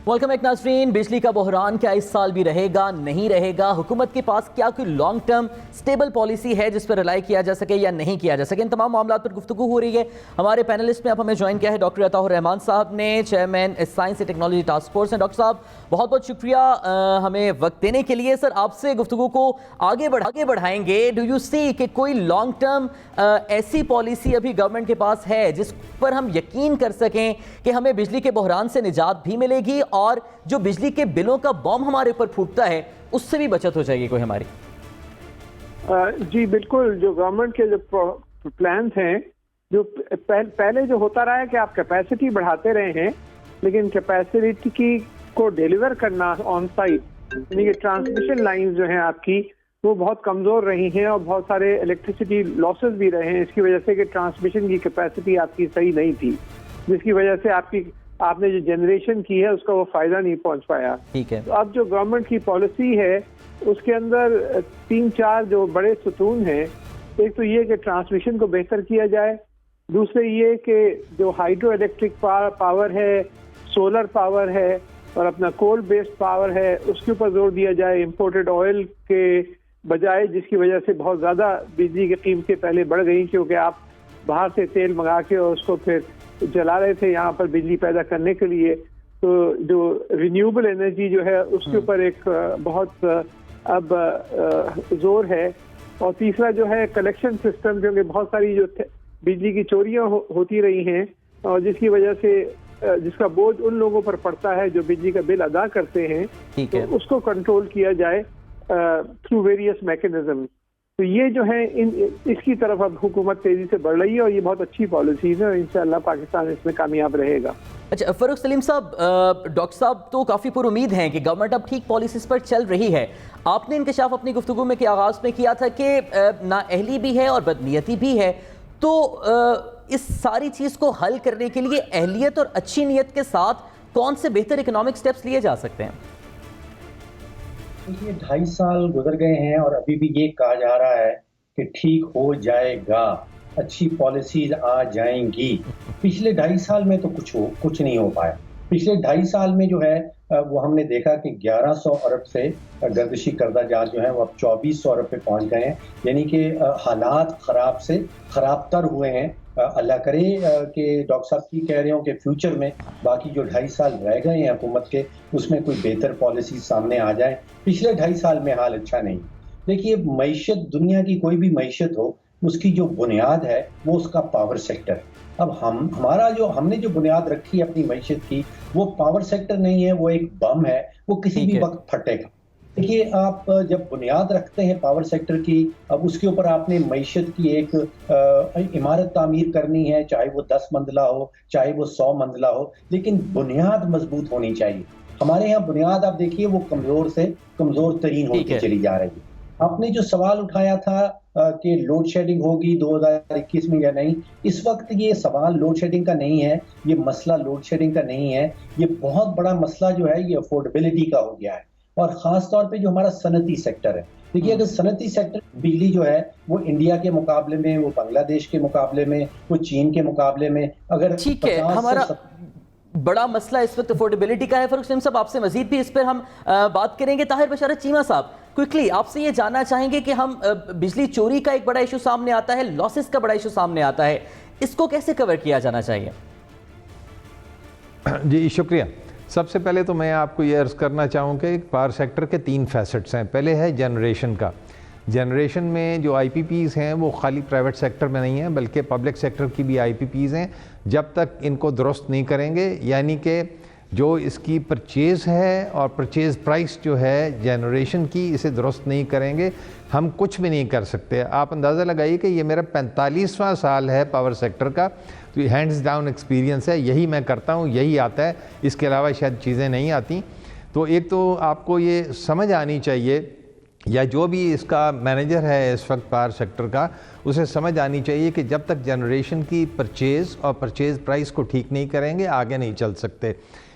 वेलकम बैक नाज़रीन। बिजली का बहरान क्या इस साल भी रहेगा, नहीं रहेगा? हुकूमत के पास क्या कोई लॉन्ग टर्म स्टेबल पॉलिसी है जिस पर रिलाई किया जा सके या नहीं किया जा सके? इन तमाम मामलों पर गुफ्तगू हो रही है। हमारे पैनलिस्ट में अब हमें ज्वाइन किया है डॉक्टर अताउर रहमान साहब ने, chairman science and technology task force हैं। डॉक्टर साहब बहुत बहुत शुक्रिया हमें वक्त देने के लिए। सर, आपसे गुफ्तगू को आगे बढ़ाएंगे। डू यू सी कि कोई लॉन्ग टर्म ऐसी पॉलिसी अभी गवर्नमेंट के पास है जिस पर हम यकीन कर सकें कि हमें बिजली के बहरान से निजात भी मिलेगी और जो बिजली के बिलों का बॉम्ब हमारे ऊपर फूटता है उससे भी बचत हो जाएगी कोई हमारी? जी बिल्कुल, जो गवर्नमेंट के जो प्लान्स हैं, जो पहले जो होता रहा है कि आप कैपेसिटी बढ़ाते रहे हैं, लेकिन कैपेसिटी की को डिलीवर करना ऑन साइट, यानी कि ट्रांसमिशन लाइन जो हैं आपकी वो बहुत कमज़ोर रही हैं और बहुत सारे इलेक्ट्रिसिटी लॉसेस भी रहे हैं इसकी वजह से कि ट्रांसमिशन की कैपेसिटी आपकी सही नहीं थी, जिसकी वजह से आपने जो जनरेशन की है उसका वो फ़ायदा नहीं पहुंच पाया। ठीक है। तो अब जो गवर्नमेंट की पॉलिसी है उसके अंदर 3-4 जो बड़े सुतून हैं। एक तो ये कि ट्रांसमिशन को बेहतर किया जाए, दूसरे ये कि जो हाइड्रो इलेक्ट्रिक पावर है, सोलर पावर है और अपना कोल बेस्ड पावर है, उसके ऊपर जोर दिया जाए इम्पोर्टेड ऑयल के बजाय, जिसकी वजह से बहुत ज़्यादा बिजली की कीमतें पहले बढ़ गई, क्योंकि आप बाहर से तेल मंगा के और उसको फिर जला रहे थे यहाँ पर बिजली पैदा करने के लिए। तो जो रिन्यूएबल एनर्जी जो है उसके ऊपर एक बहुत अब जोर है। और तीसरा जो है कलेक्शन सिस्टम, क्योंकि बहुत सारी जो बिजली की चोरियां होती रही हैं और जिसकी वजह से जिसका बोझ उन लोगों पर पड़ता है जो बिजली का बिल अदा करते हैं, तो उसको कंट्रोल किया जाए थ्रू वेरियस मैकेनिज्म। तो ये जो है इसकी तरफ अब हुकूमत तेजी से बढ़ रही है और ये बहुत अच्छी पॉलिसीज है और इंशाअल्लाह पाकिस्तान इसमें कामयाब रहेगा। अच्छा फरूख सलीम साहब, डॉक्टर साहब तो काफ़ी पुरुमीद हैं कि गवर्नमेंट अब ठीक पॉलिसीज पर चल रही है। आपने इंकशाफ अपनी गुफ्तगू में के आगाज़ में किया था कि नाअहली भी है और बदनीयती भी है, तो इस सारी चीज़ को हल करने के लिए अहलियत और अच्छी नीयत के साथ कौन से बेहतर इकोनॉमिक स्टेप्स लिए जा सकते हैं? ये 2.5 साल गुजर गए हैं और अभी भी ये कहा जा रहा है कि ठीक हो जाएगा, अच्छी पॉलिसीज आ जाएंगी। पिछले 2.5 साल में तो कुछ नहीं हो पाया। पिछले 2.5 साल में जो है वो हमने देखा कि 1100 अरब से गर्दिशी करदा जात जो है वो अब 2400 अरब पे पहुंच गए हैं। यानी कि हालात खराब से खराबतर हुए हैं। अल्लाह करे कि डॉक्टर साहब की कह रहे हो कि फ्यूचर में बाकी जो 2.5 साल रह गए हैं हुकूमत के उसमें कोई बेहतर पॉलिसी सामने आ जाए। पिछले 2.5 साल में हाल अच्छा नहीं। देखिए, मईशत, दुनिया की कोई भी मईशत हो, उसकी जो बुनियाद है वो उसका पावर सेक्टर है। अब हमने जो बुनियाद रखी है अपनी मईशत की, वो पावर सेक्टर नहीं है, वो एक बम है, वो किसी भी वक्त फटेगा। देखिए, आप जब बुनियाद रखते हैं पावर सेक्टर की, अब उसके ऊपर आपने मईशत की एक इमारत तामीर करनी है, चाहे वो 10 मंजिला हो, चाहे वो 100 मंजिला हो, लेकिन बुनियाद मजबूत होनी चाहिए। हमारे यहाँ बुनियाद आप देखिए वो कमजोर से कमजोर तरीन होती चली जा रही है। आपने जो सवाल उठाया था कि लोड शेडिंग होगी 2021 में या नहीं, इस वक्त ये सवाल लोड शेडिंग का नहीं है, ये मसला लोड शेडिंग का नहीं है। ये बहुत बड़ा मसला जो है ये अफोर्डेबिलिटी का हो गया है, और खास तौर पे जो हमारा सनती सेक्टर है। देखिए, अगर सनती सेक्टर बिजली जो है वो इंडिया के मुकाबले में, वो बांग्लादेश के मुकाबले में, वो चीन के मुकाबले में, अगर ठीक है, हमारा बड़ा मसला इस वक्त अफोर्डेबिलिटी का है। फरूख सलीम साहब, आपसे मजीद भी इस पर हम बात करेंगे। ताहिर बशारत चीमा साहब, क्विकली आपसे ये जानना चाहेंगे कि हम बिजली चोरी का एक बड़ा इशू सामने आता है, लॉसेस का बड़ा इशू सामने आता है, इसको कैसे कवर किया जाना चाहिए? जी शुक्रिया। सबसे पहले तो मैं आपको ये अर्ज़ करना चाहूँ कि पावर सेक्टर के 3 फैसेट्स हैं। पहले है जनरेशन का। जनरेशन में जो IPPs हैं वो खाली प्राइवेट सेक्टर में नहीं हैं, बल्कि पब्लिक सेक्टर की भी IPPs हैं। जब तक इनको दुरुस्त नहीं करेंगे, यानी कि जो इसकी परचेज़ है और परचेज़ प्राइस जो है जनरेशन की, इसे दुरुस्त नहीं करेंगे, हम कुछ भी नहीं कर सकते। आप अंदाज़ा लगाइए कि ये मेरा 45वां साल है पावर सेक्टर का, तो ये हैंड्स डाउन एक्सपीरियंस है। यही मैं करता हूँ, यही आता है, इसके अलावा शायद चीज़ें नहीं आती। तो एक तो आपको ये समझ आनी चाहिए, या जो भी इसका मैनेजर है इस वक्त पावर सेक्टर का, उसे समझ आनी चाहिए कि जब तक जनरेशन की परचेज़ और परचेज़ प्राइस को ठीक नहीं करेंगे आगे नहीं चल सकते।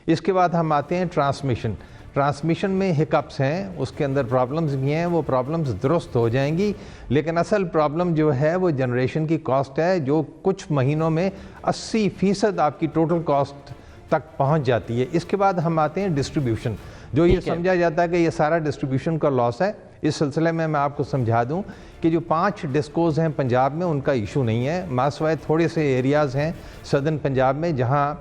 इसके बाद हम आते हैं ट्रांसमिशन में हिकअप्स हैं, उसके अंदर प्रॉब्लम्स भी हैं, वो प्रॉब्लम्स दुरुस्त हो जाएंगी। लेकिन असल प्रॉब्लम जो है वो जनरेशन की कॉस्ट है, जो कुछ महीनों में 80% आपकी टोटल कॉस्ट तक पहुंच जाती है। इसके बाद हम आते हैं डिस्ट्रीब्यूशन, जो ये समझा जाता है कि ये सारा डिस्ट्रीब्यूशन का लॉस है। इस सिलसिले में मैं आपको समझा दूं कि जो 5 डिस्कोज़ हैं पंजाब में, उनका इशू नहीं है, मासवाए थोड़े से एरियाज़ हैं सदर्न पंजाब में जहां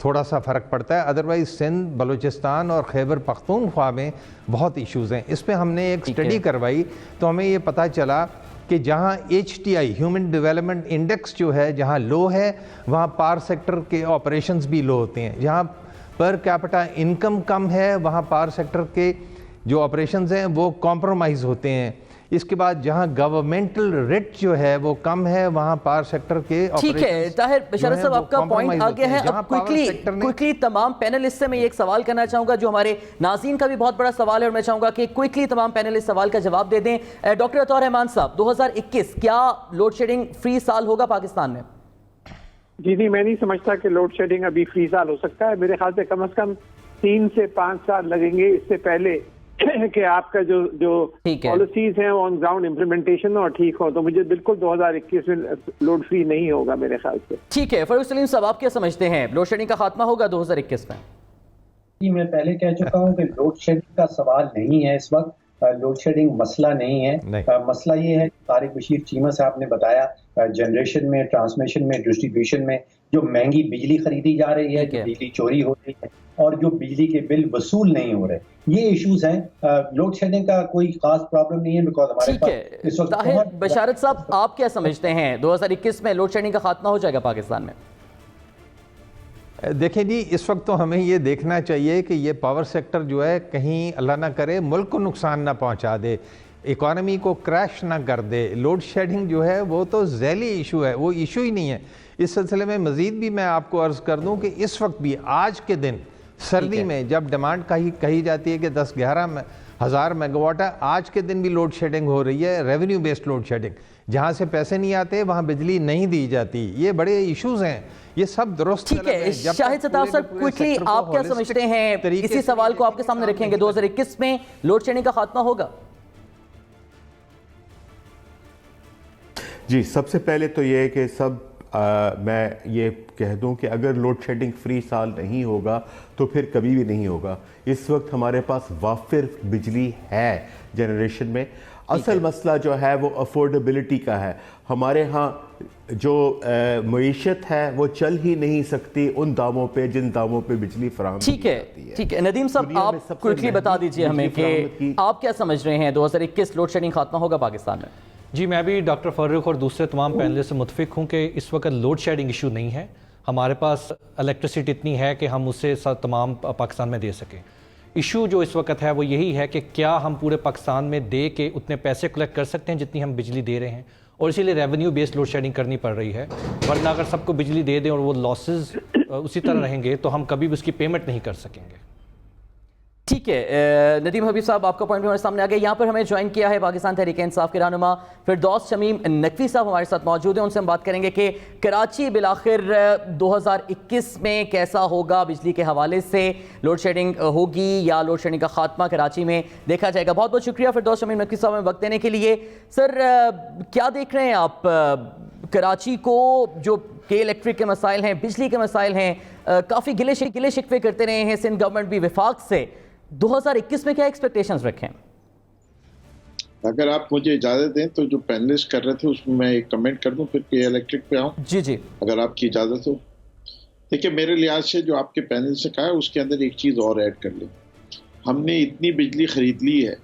थोड़ा सा फ़र्क पड़ता है। अदरवाइज़ सिंध, बलूचिस्तान और खैबर पख्तूनख्वा में बहुत इश्यूज़ हैं। इस पर हमने एक स्टडी करवाई तो हमें ये पता चला कि जहाँ HTI ह्यूमन डेवलपमेंट इंडेक्स जो है जहाँ लो है, वहाँ पावर सेक्टर के ऑपरेशंस भी लो होते हैं। जहाँ पर कैपिटा इनकम कम है, वहाँ पावर सेक्टर के जो ऑपरेशंस हैं वो कॉम्प्रोमाइज़ होते हैं। इसके बाद जहां गवर्नमेंटल रेट जो है वो कम है, वहां पावर सेक्टर के ठीक है। ताहिर बशारत साहब, आपका पॉइंट आ गया है। अब क्विकली तमाम पैनलिस्ट से मैं एक सवाल करना चाहूंगा जो हमारे नाज़रीन का भी बहुत बड़ा सवाल है, और मैं चाहूंगा कि क्विकली तमाम पैनलिस्ट सवाल का जवाब दे दें। डॉक्टर अतौर रहमान साहब, 2021 क्या लोड शेडिंग फ्री साल होगा पाकिस्तान में? जी नहीं, मैं नहीं समझता कि लोड शेडिंग अभी फ्री साल हो सकता है। मेरे ख्याल से कम 3 से 5 साल लगेंगे इससे पहले कि आपका जो पॉलिसीज हैं ऑन ग्राउंड इम्प्लीमेंटेशन और ठीक हो। तो मुझे बिल्कुल 2021 में लोड फ्री नहीं होगा मेरे ख्याल से। ठीक है, फरूख सलीम साहब, आप क्या समझते हैं, लोड शेडिंग का खात्मा होगा 2021 में? मैं पहले कह चुका हूं कि लोड शेडिंग का सवाल नहीं है इस वक्त। लोड शेडिंग मसला नहीं है। मसला ये है, तारिक बशीर चीमा साहब ने बताया, जनरेशन में, ट्रांसमिशन में, डिस्ट्रीब्यूशन में जो महंगी बिजली खरीदी जा रही है, जो बिजली चोरी हो रही है और जो बिजली के बिल वसूल नहीं हो रहे, ये इश्यूज हैं। लोड शेडिंग का कोई खास प्रॉब्लम नहीं है, बिकॉज हमारे पास इस वक्त ताहिर बशारत साहब, आप क्या समझते हैं 2021 में लोड शेडिंग का खात्मा हो जाएगा पाकिस्तान में? देखिए जी, इस वक्त तो हमें ये देखना चाहिए कि ये पावर सेक्टर जो है कहीं अल्लाह ना करे मुल्क को नुकसान ना पहुंचा दे, इकॉनमी को क्रैश ना कर दे। लोड शेडिंग जो है वो तो ज़ैली इशू है, वो इशू ही नहीं है। इस सिलसिले में मज़ीद भी मैं आपको अर्ज़ कर दूं कि इस वक्त भी आज के दिन सर्दी में जब डिमांड कही जाती है कि 10-11 हज़ार मेगावाट है, आज के दिन भी लोड शेडिंग हो रही है, रेवेन्यू बेस्ड लोड शेडिंग। जहाँ से पैसे नहीं आते वहाँ बिजली नहीं दी जाती। ये बड़े इश्यूज़ हैं, ये सब दुरुस्त। ठीक है, शाहिद सताफ सर, क्विकली आप क्या समझते हैं? इसी सवाल को आपके सामने रखेंगे, 2021 में लोड शेडिंग का खात्मा होगा? जी, सबसे पहले तो ये है कि मैं ये कह दूं कि अगर लोड शेडिंग फ्री साल नहीं होगा तो फिर कभी भी नहीं होगा। इस वक्त हमारे पास वाफिर बिजली है जनरेशन में। असल मसला जो है वो अफोर्डेबिलिटी का है। हमारे यहाँ जो मईशत है वो चल ही नहीं सकती उन दामों पे जिन दामों पे बिजली फराहम। ठीक है नदीम साहब, आप क्विकली बता दीजिए हमें कि आप क्या समझ रहे हैं 2021 लोड शेडिंग खात्मा होगा पाकिस्तान में? जी, मैं भी डॉक्टर फ़ारूक और दूसरे तमाम पैनलिस्ट से मुतफिक हूँ कि इस वक्त लोड शेडिंग इशू नहीं है। हमारे पास इलेक्ट्रिसिटी इतनी है कि हम उससे तमाम पाकिस्तान में दे सकें। इशू जो इस वक्त है वो यही है कि क्या हम पूरे पाकिस्तान में दे के उतने पैसे कलेक्ट कर सकते हैं जितनी हम बिजली दे रहे हैं, और इसीलिए रेवेन्यू बेस्ड लोड शेडिंग करनी पड़ रही है। वरना अगर सबको बिजली दे दें और वो लॉसेस उसी तरह रहेंगे तो हम कभी भी उसकी पेमेंट नहीं कर सकेंगे। ठीक है, नदीम हबीब साहब, आपका पॉइंट भी हमारे सामने आ गया। यहाँ पर हमें ज्वाइन किया है पाकिस्तान तहरीक इंसाफ के रहनुमा फिरदौस शमीम नकवी साहब हमारे साथ मौजूद हैं। उनसे हम बात करेंगे कि कराची बिलाखिर 2021 में कैसा होगा बिजली के हवाले से, लोड शेडिंग होगी या लोड शेडिंग का खात्मा कराची में देखा जाएगा। बहुत बहुत शुक्रिया फिरदौस शमीम नकवी साहब हमें वक्त देने के लिए। सर, क्या देख रहे हैं आप कराची को, जो के इलेक्ट्रिक के मसाइल हैं, बिजली के मसाइल हैं, काफ़ी गिले शिकवे करते रहे हैं सिंध गवर्नमेंट भी विफाक से, 2021 में क्या एक्सपेक्टेशंस रखें? अगर आप मुझे इजाजत दें तो जो पैनलिस्ट कर रहे थे उसमें मैं एक कमेंट कर दूं, फिर के इलेक्ट्रिक पे आऊं। जी, अगर आपकी इजाजत हो। देखिए, मेरे लिहाज से जो आपके पैनल से कहा है उसके अंदर एक चीज़ और ऐड कर लें। हमने इतनी बिजली खरीद ली है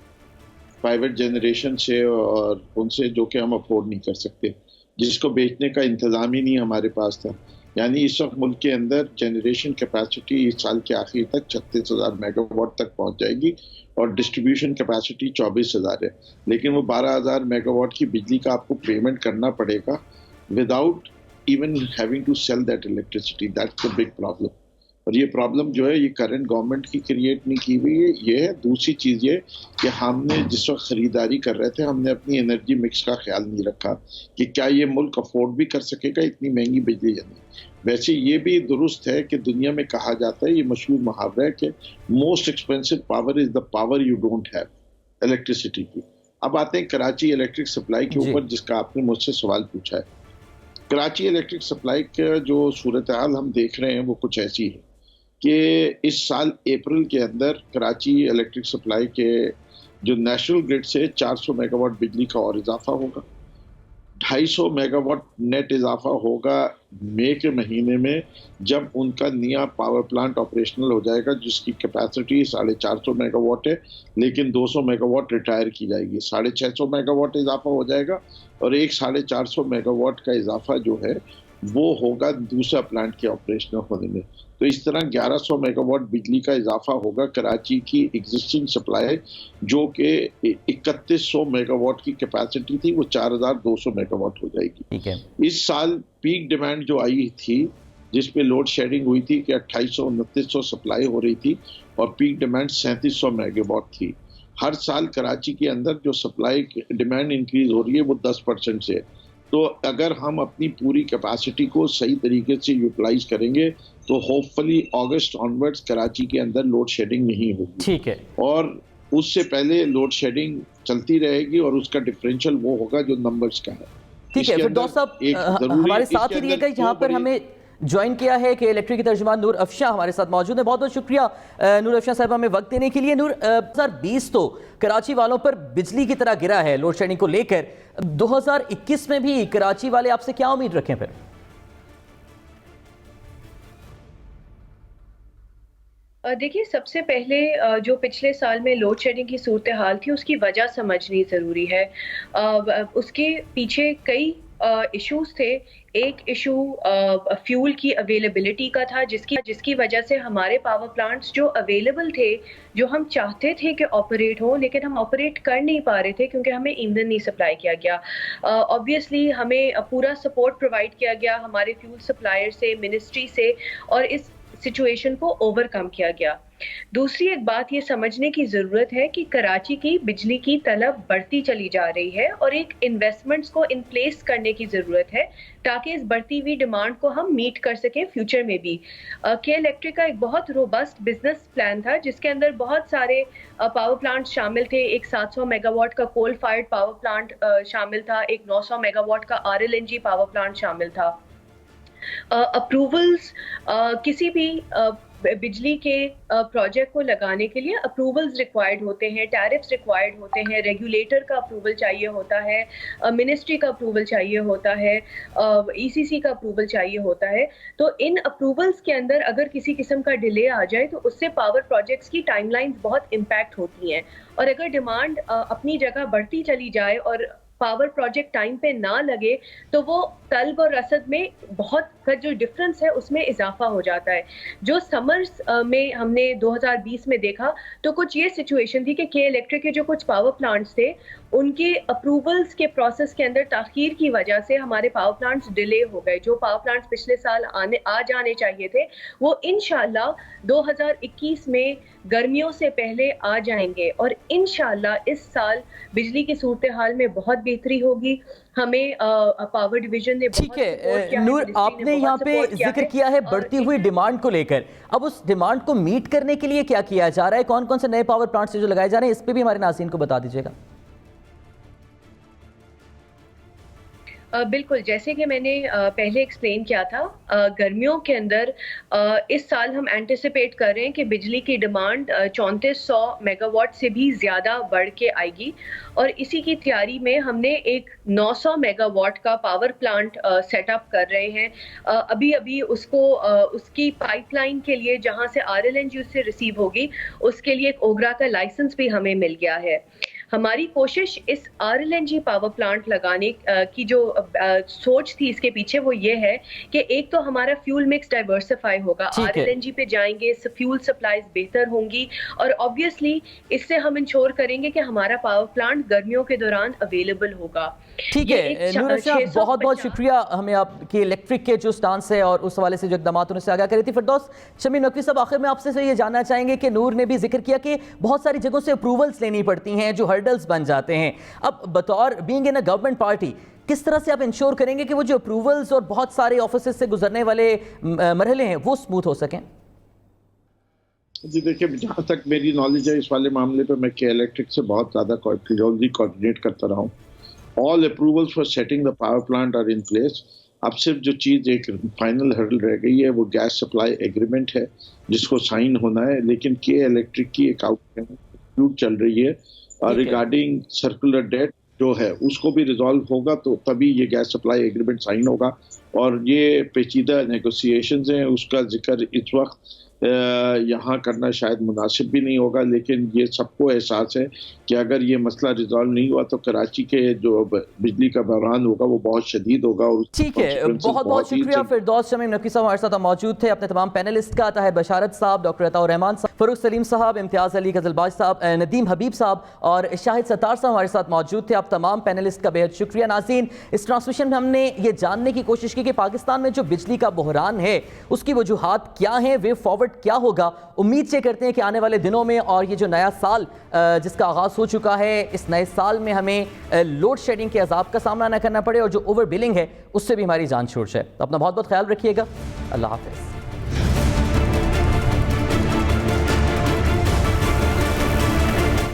प्राइवेट जनरेशन से और उनसे जो कि हम अफोर्ड नहीं कर सकते, जिसको बेचने का इंतज़ाम ही नहीं हमारे पास था। यानी इस वक्त मुल्क के अंदर जनरेशन कैपेसिटी इस साल के आखिर तक 36,000 मेगावाट तक पहुंच जाएगी और डिस्ट्रीब्यूशन कैपेसिटी 24,000 है। लेकिन वो 12,000 मेगावाट की बिजली का आपको पेमेंट करना पड़ेगा without even having to sell that electricity. That's the big problem. और ये प्रॉब्लम जो है ये करंट गवर्नमेंट की क्रिएट नहीं की हुई है। ये है। दूसरी चीज़ ये कि हमने जिस वक्त ख़रीदारी कर रहे थे हमने अपनी एनर्जी मिक्स का ख्याल नहीं रखा कि क्या ये मुल्क अफोर्ड भी कर सकेगा इतनी महंगी बिजली जानी। वैसे ये भी दुरुस्त है कि दुनिया में कहा जाता है, ये मशहूर मुहावरा है कि most expensive power is the power you don't have, electricity की। अब आते हैं कराची इलेक्ट्रिक सप्लाई के ऊपर, जिसका आपने मुझसे सवाल पूछा है। कराची इलेक्ट्रिक सप्लाई का जो सूरत हाल हम देख रहे हैं वो कुछ ऐसी है कि इस साल अप्रैल के अंदर कराची इलेक्ट्रिक सप्लाई के जो नेशनल ग्रिड से 400 मेगावाट बिजली का और इजाफा होगा। 250 मेगावाट नेट इजाफा होगा मई के महीने में, जब उनका नया पावर प्लांट ऑपरेशनल हो जाएगा, जिसकी कैपेसिटी 450 मेगावाट है, लेकिन 200 मेगावाट रिटायर की जाएगी। 650 मेगावाट इजाफा हो जाएगा और एक 450 मेगावाट का इजाफा जो है वो होगा दूसरा प्लांट के ऑपरेशनल होने में। तो इस तरह 1100 मेगावाट बिजली का इजाफा होगा कराची की एग्जिस्टिंग सप्लाई, जो कि 3100 मेगावाट की कैपेसिटी थी, वो 4200 मेगावाट हो जाएगी। ठीक है। इस साल पीक डिमांड जो आई थी, जिस पे लोड शेडिंग हुई थी कि 2800-2900 सप्लाई हो रही थी और पीक डिमांड 3700 मेगावाट थी। हर साल कराची के अंदर जो सप्लाई डिमांड इंक्रीज हो रही है वो 10% से है। तो अगर हम अपनी पूरी कैपेसिटी को सही तरीके से यूटिलाइज करेंगे तो होपफुली अगस्त ऑनवर्ड्स कराची के अंदर लोड शेडिंग नहीं होगी। ठीक है। और उससे पहले लोड शेडिंग चलती रहेगी और उसका डिफरेंशियल वो होगा जो नंबर्स का है। ठीक है, फिरदौस साहब हमारे साथ ही रहिएगा। यहाँ पर हमें ज्वाइन किया है कि इलेक्ट्रिक की तर्जुमान नूर अफशा हमारे साथ मौजूद है। बहुत बहुत शुक्रिया नूर अफशा साहब हमें वक्त देने के लिए। नूर, 2020 तो कराची वालों पर बिजली की तरह गिरा है लोड शेडिंग को लेकर। 2021 में भी कराची वाले आपसे क्या उम्मीद रखें फिर? देखिए, सबसे पहले जो पिछले साल में लोड शेडिंग की सूरत हाल थी उसकी वजह समझनी ज़रूरी है। उसके पीछे कई इश्यूज़ थे। एक इशू फ्यूल की अवेलेबिलिटी का था, जिसकी वजह से हमारे पावर प्लांट्स जो अवेलेबल थे, जो हम चाहते थे कि ऑपरेट हो, लेकिन हम ऑपरेट कर नहीं पा रहे थे क्योंकि हमें ईंधन नहीं सप्लाई किया गया। ऑब्वियसली हमें पूरा सपोर्ट प्रोवाइड किया गया हमारे फ्यूल सप्लायर से, मिनिस्ट्री से, और इस सिचुएशन को ओवरकम किया गया। दूसरी एक बात ये समझने की ज़रूरत है कि कराची की बिजली की तलब बढ़ती चली जा रही है और एक इन्वेस्टमेंट्स को इन प्लेस करने की ज़रूरत है ताकि इस बढ़ती हुई डिमांड को हम मीट कर सकें फ्यूचर में भी। के इलेक्ट्रिक का एक बहुत रोबस्ट बिजनेस प्लान था जिसके अंदर बहुत सारे पावर प्लांट शामिल थे। एक 700 मेगावाट का कोल फायर्ड पावर प्लांट शामिल था, एक 900 मेगावाट का RLNG पावर प्लांट शामिल था। अप्रूवल्स किसी भी बिजली के प्रोजेक्ट को लगाने के लिए अप्रूवल्स रिक्वायर्ड होते हैं, टैरिफ्स रिक्वायर्ड होते हैं, रेगुलेटर का अप्रूवल चाहिए होता है, मिनिस्ट्री का अप्रूवल चाहिए होता है, ECC का अप्रूवल चाहिए होता है। तो इन अप्रूवल्स के अंदर अगर किसी किस्म का डिले आ जाए तो उससे पावर प्रोजेक्ट्स की टाइमलाइंस बहुत इम्पैक्ट होती हैं, और अगर डिमांड अपनी जगह बढ़ती चली जाए और पावर प्रोजेक्ट टाइम पे ना लगे तो वो तलब और रसद में बहुत का जो डिफरेंस है उसमें इजाफा हो जाता है। जो समर्स में हमने 2020 में देखा तो कुछ ये सिचुएशन थी कि के इलेक्ट्रिक के जो कुछ पावर प्लांट्स थे उनके अप्रूवल्स के प्रोसेस के अंदर ताखीर की वजह से हमारे पावर प्लांट्स डिले हो गए। जो पावर प्लांट्स पिछले साल आ जाने चाहिए थे वो इंशाल्लाह 2021 में गर्मियों से पहले आ जाएंगे, और इंशाल्लाह इस साल बिजली की सूरत हाल में बहुत बेहतरी होगी। हमें पावर डिवीजन ने ठीक है नूर, आपने यहाँ पे जिक्र किया है बढ़ती हुई डिमांड को लेकर। अब उस डिमांड को मीट करने के लिए क्या किया जा रहा है? कौन कौन से नए पावर प्लांट्स जो लगाए जा रहे हैं, इस पे भी हमारे नाज़रीन को बता दीजिएगा। बिल्कुल, जैसे कि मैंने पहले एक्सप्लेन किया था, गर्मियों के अंदर इस साल हम एंटिसिपेट कर रहे हैं कि बिजली की डिमांड 3400 मेगावाट से भी ज़्यादा बढ़ के आएगी, और इसी की तैयारी में हमने एक 900 मेगावाट का पावर प्लांट सेटअप कर रहे हैं। अभी उसकी पाइपलाइन के लिए जहां से RLNG उससे रिसीव होगी उसके लिए एक ओगरा का लाइसेंस भी हमें मिल गया है। हमारी कोशिश इस RLNG पावर प्लांट लगाने की जो सोच थी इसके पीछे वो ये है कि एक तो हमारा फ्यूल मिक्स डाइवर्सिफाई होगा, RLNG पे जाएंगे, फ्यूल सप्लाईज बेहतर होंगी, और ऑब्वियसली इससे हम इंश्योर करेंगे कि हमारा पावर प्लांट गर्मियों के दौरान अवेलेबल होगा। ठीक है नूर साहब, बहुत बहुत शुक्रिया हमें आपके इलेक्ट्रिक के जो स्टांस है और उस हवाले से जो इकदाम उन्होंने आगाह करी थी। फिरदौस शमीम नकवी साहब, आखिर में आपसे ये जानना चाहेंगे कि नूर ने भी जिक्र किया कि बहुत सारी जगहों से अप्रूवल्स लेनी पड़ती हैं जो हर्डल्स बन जाते हैं। अब बतौर being in a government party किस तरह से आप इंश्योर करेंगे कि वो जो अप्रूवल्स और बहुत सारे ऑफिस से गुजरने वाले मरहले हैं वो स्मूथ हो सकें? जी देखिए, जहाँ तक मेरी नॉलेज है इस वाले मामले पे मैं के इलेक्ट्रिक से बहुत ज़्यादा कोऑर्डिनेट करता रहा हूँ। All approvals for setting the power plant are in place. अब सिर्फ जो चीज़ एक फाइनल हर्डल रह गई है वो गैस सप्लाई एग्रीमेंट है जिसको साइन होना है, लेकिन के इलेक्ट्रिक की एक आउट चल रही है रिगार्डिंग सर्कुलर डेट जो है उसको भी रिजॉल्व होगा तो तभी ये गैस सप्लाई एग्रीमेंट साइन होगा। और ये पेचीदा नेगोशिएशंस हैं, उसका जिक्र इस वक्त यहाँ करना शायद मुनासिब भी नहीं होगा, लेकिन ये सबको एहसास है कि अगर ये मसला रिजॉल्व नहीं हुआ तो कराची के जो बिजली का बहरान होगा वो बहुत शदीद होगा। और ठीक है, बहुत बहुत शुक्रिया फिरदौस शमीम नकवी साहब हमारे साथ मौजूद थे। अपने तमाम पैनलिस्ट का ताहिर बशारत साहब, डॉक्टर अताउर रहमान साहब, फरूख सलीम साहब, इम्तियाज़ अली गजलबाज साहब, नदीम हबीब साहब और शाहिद सत्तार साहब हमारे साथ मौजूद थे। आप तमाम पैनलिस्ट का बेहद शुक्रिया। नाज़रीन, इस ट्रांसमिशन में हमने ये जानने की कोशिश की कि पाकिस्तान में जो बिजली का बहरान है उसकी वजूहात क्या हैं, वे फॉरवर्ड क्या होगा। उम्मीद से करते हैं कि आने वाले दिनों में और ये जो नया साल जिसका आगाज़ हो चुका है, इस नए साल में हमें लोड शेडिंग के अजाब का सामना न करना पड़े और जो ओवर बिलिंग है उससे भी हमारी जान छूट जाए। तो अपना बहुत बहुत ख्याल रखिएगा। अल्लाह हाफ़िज़।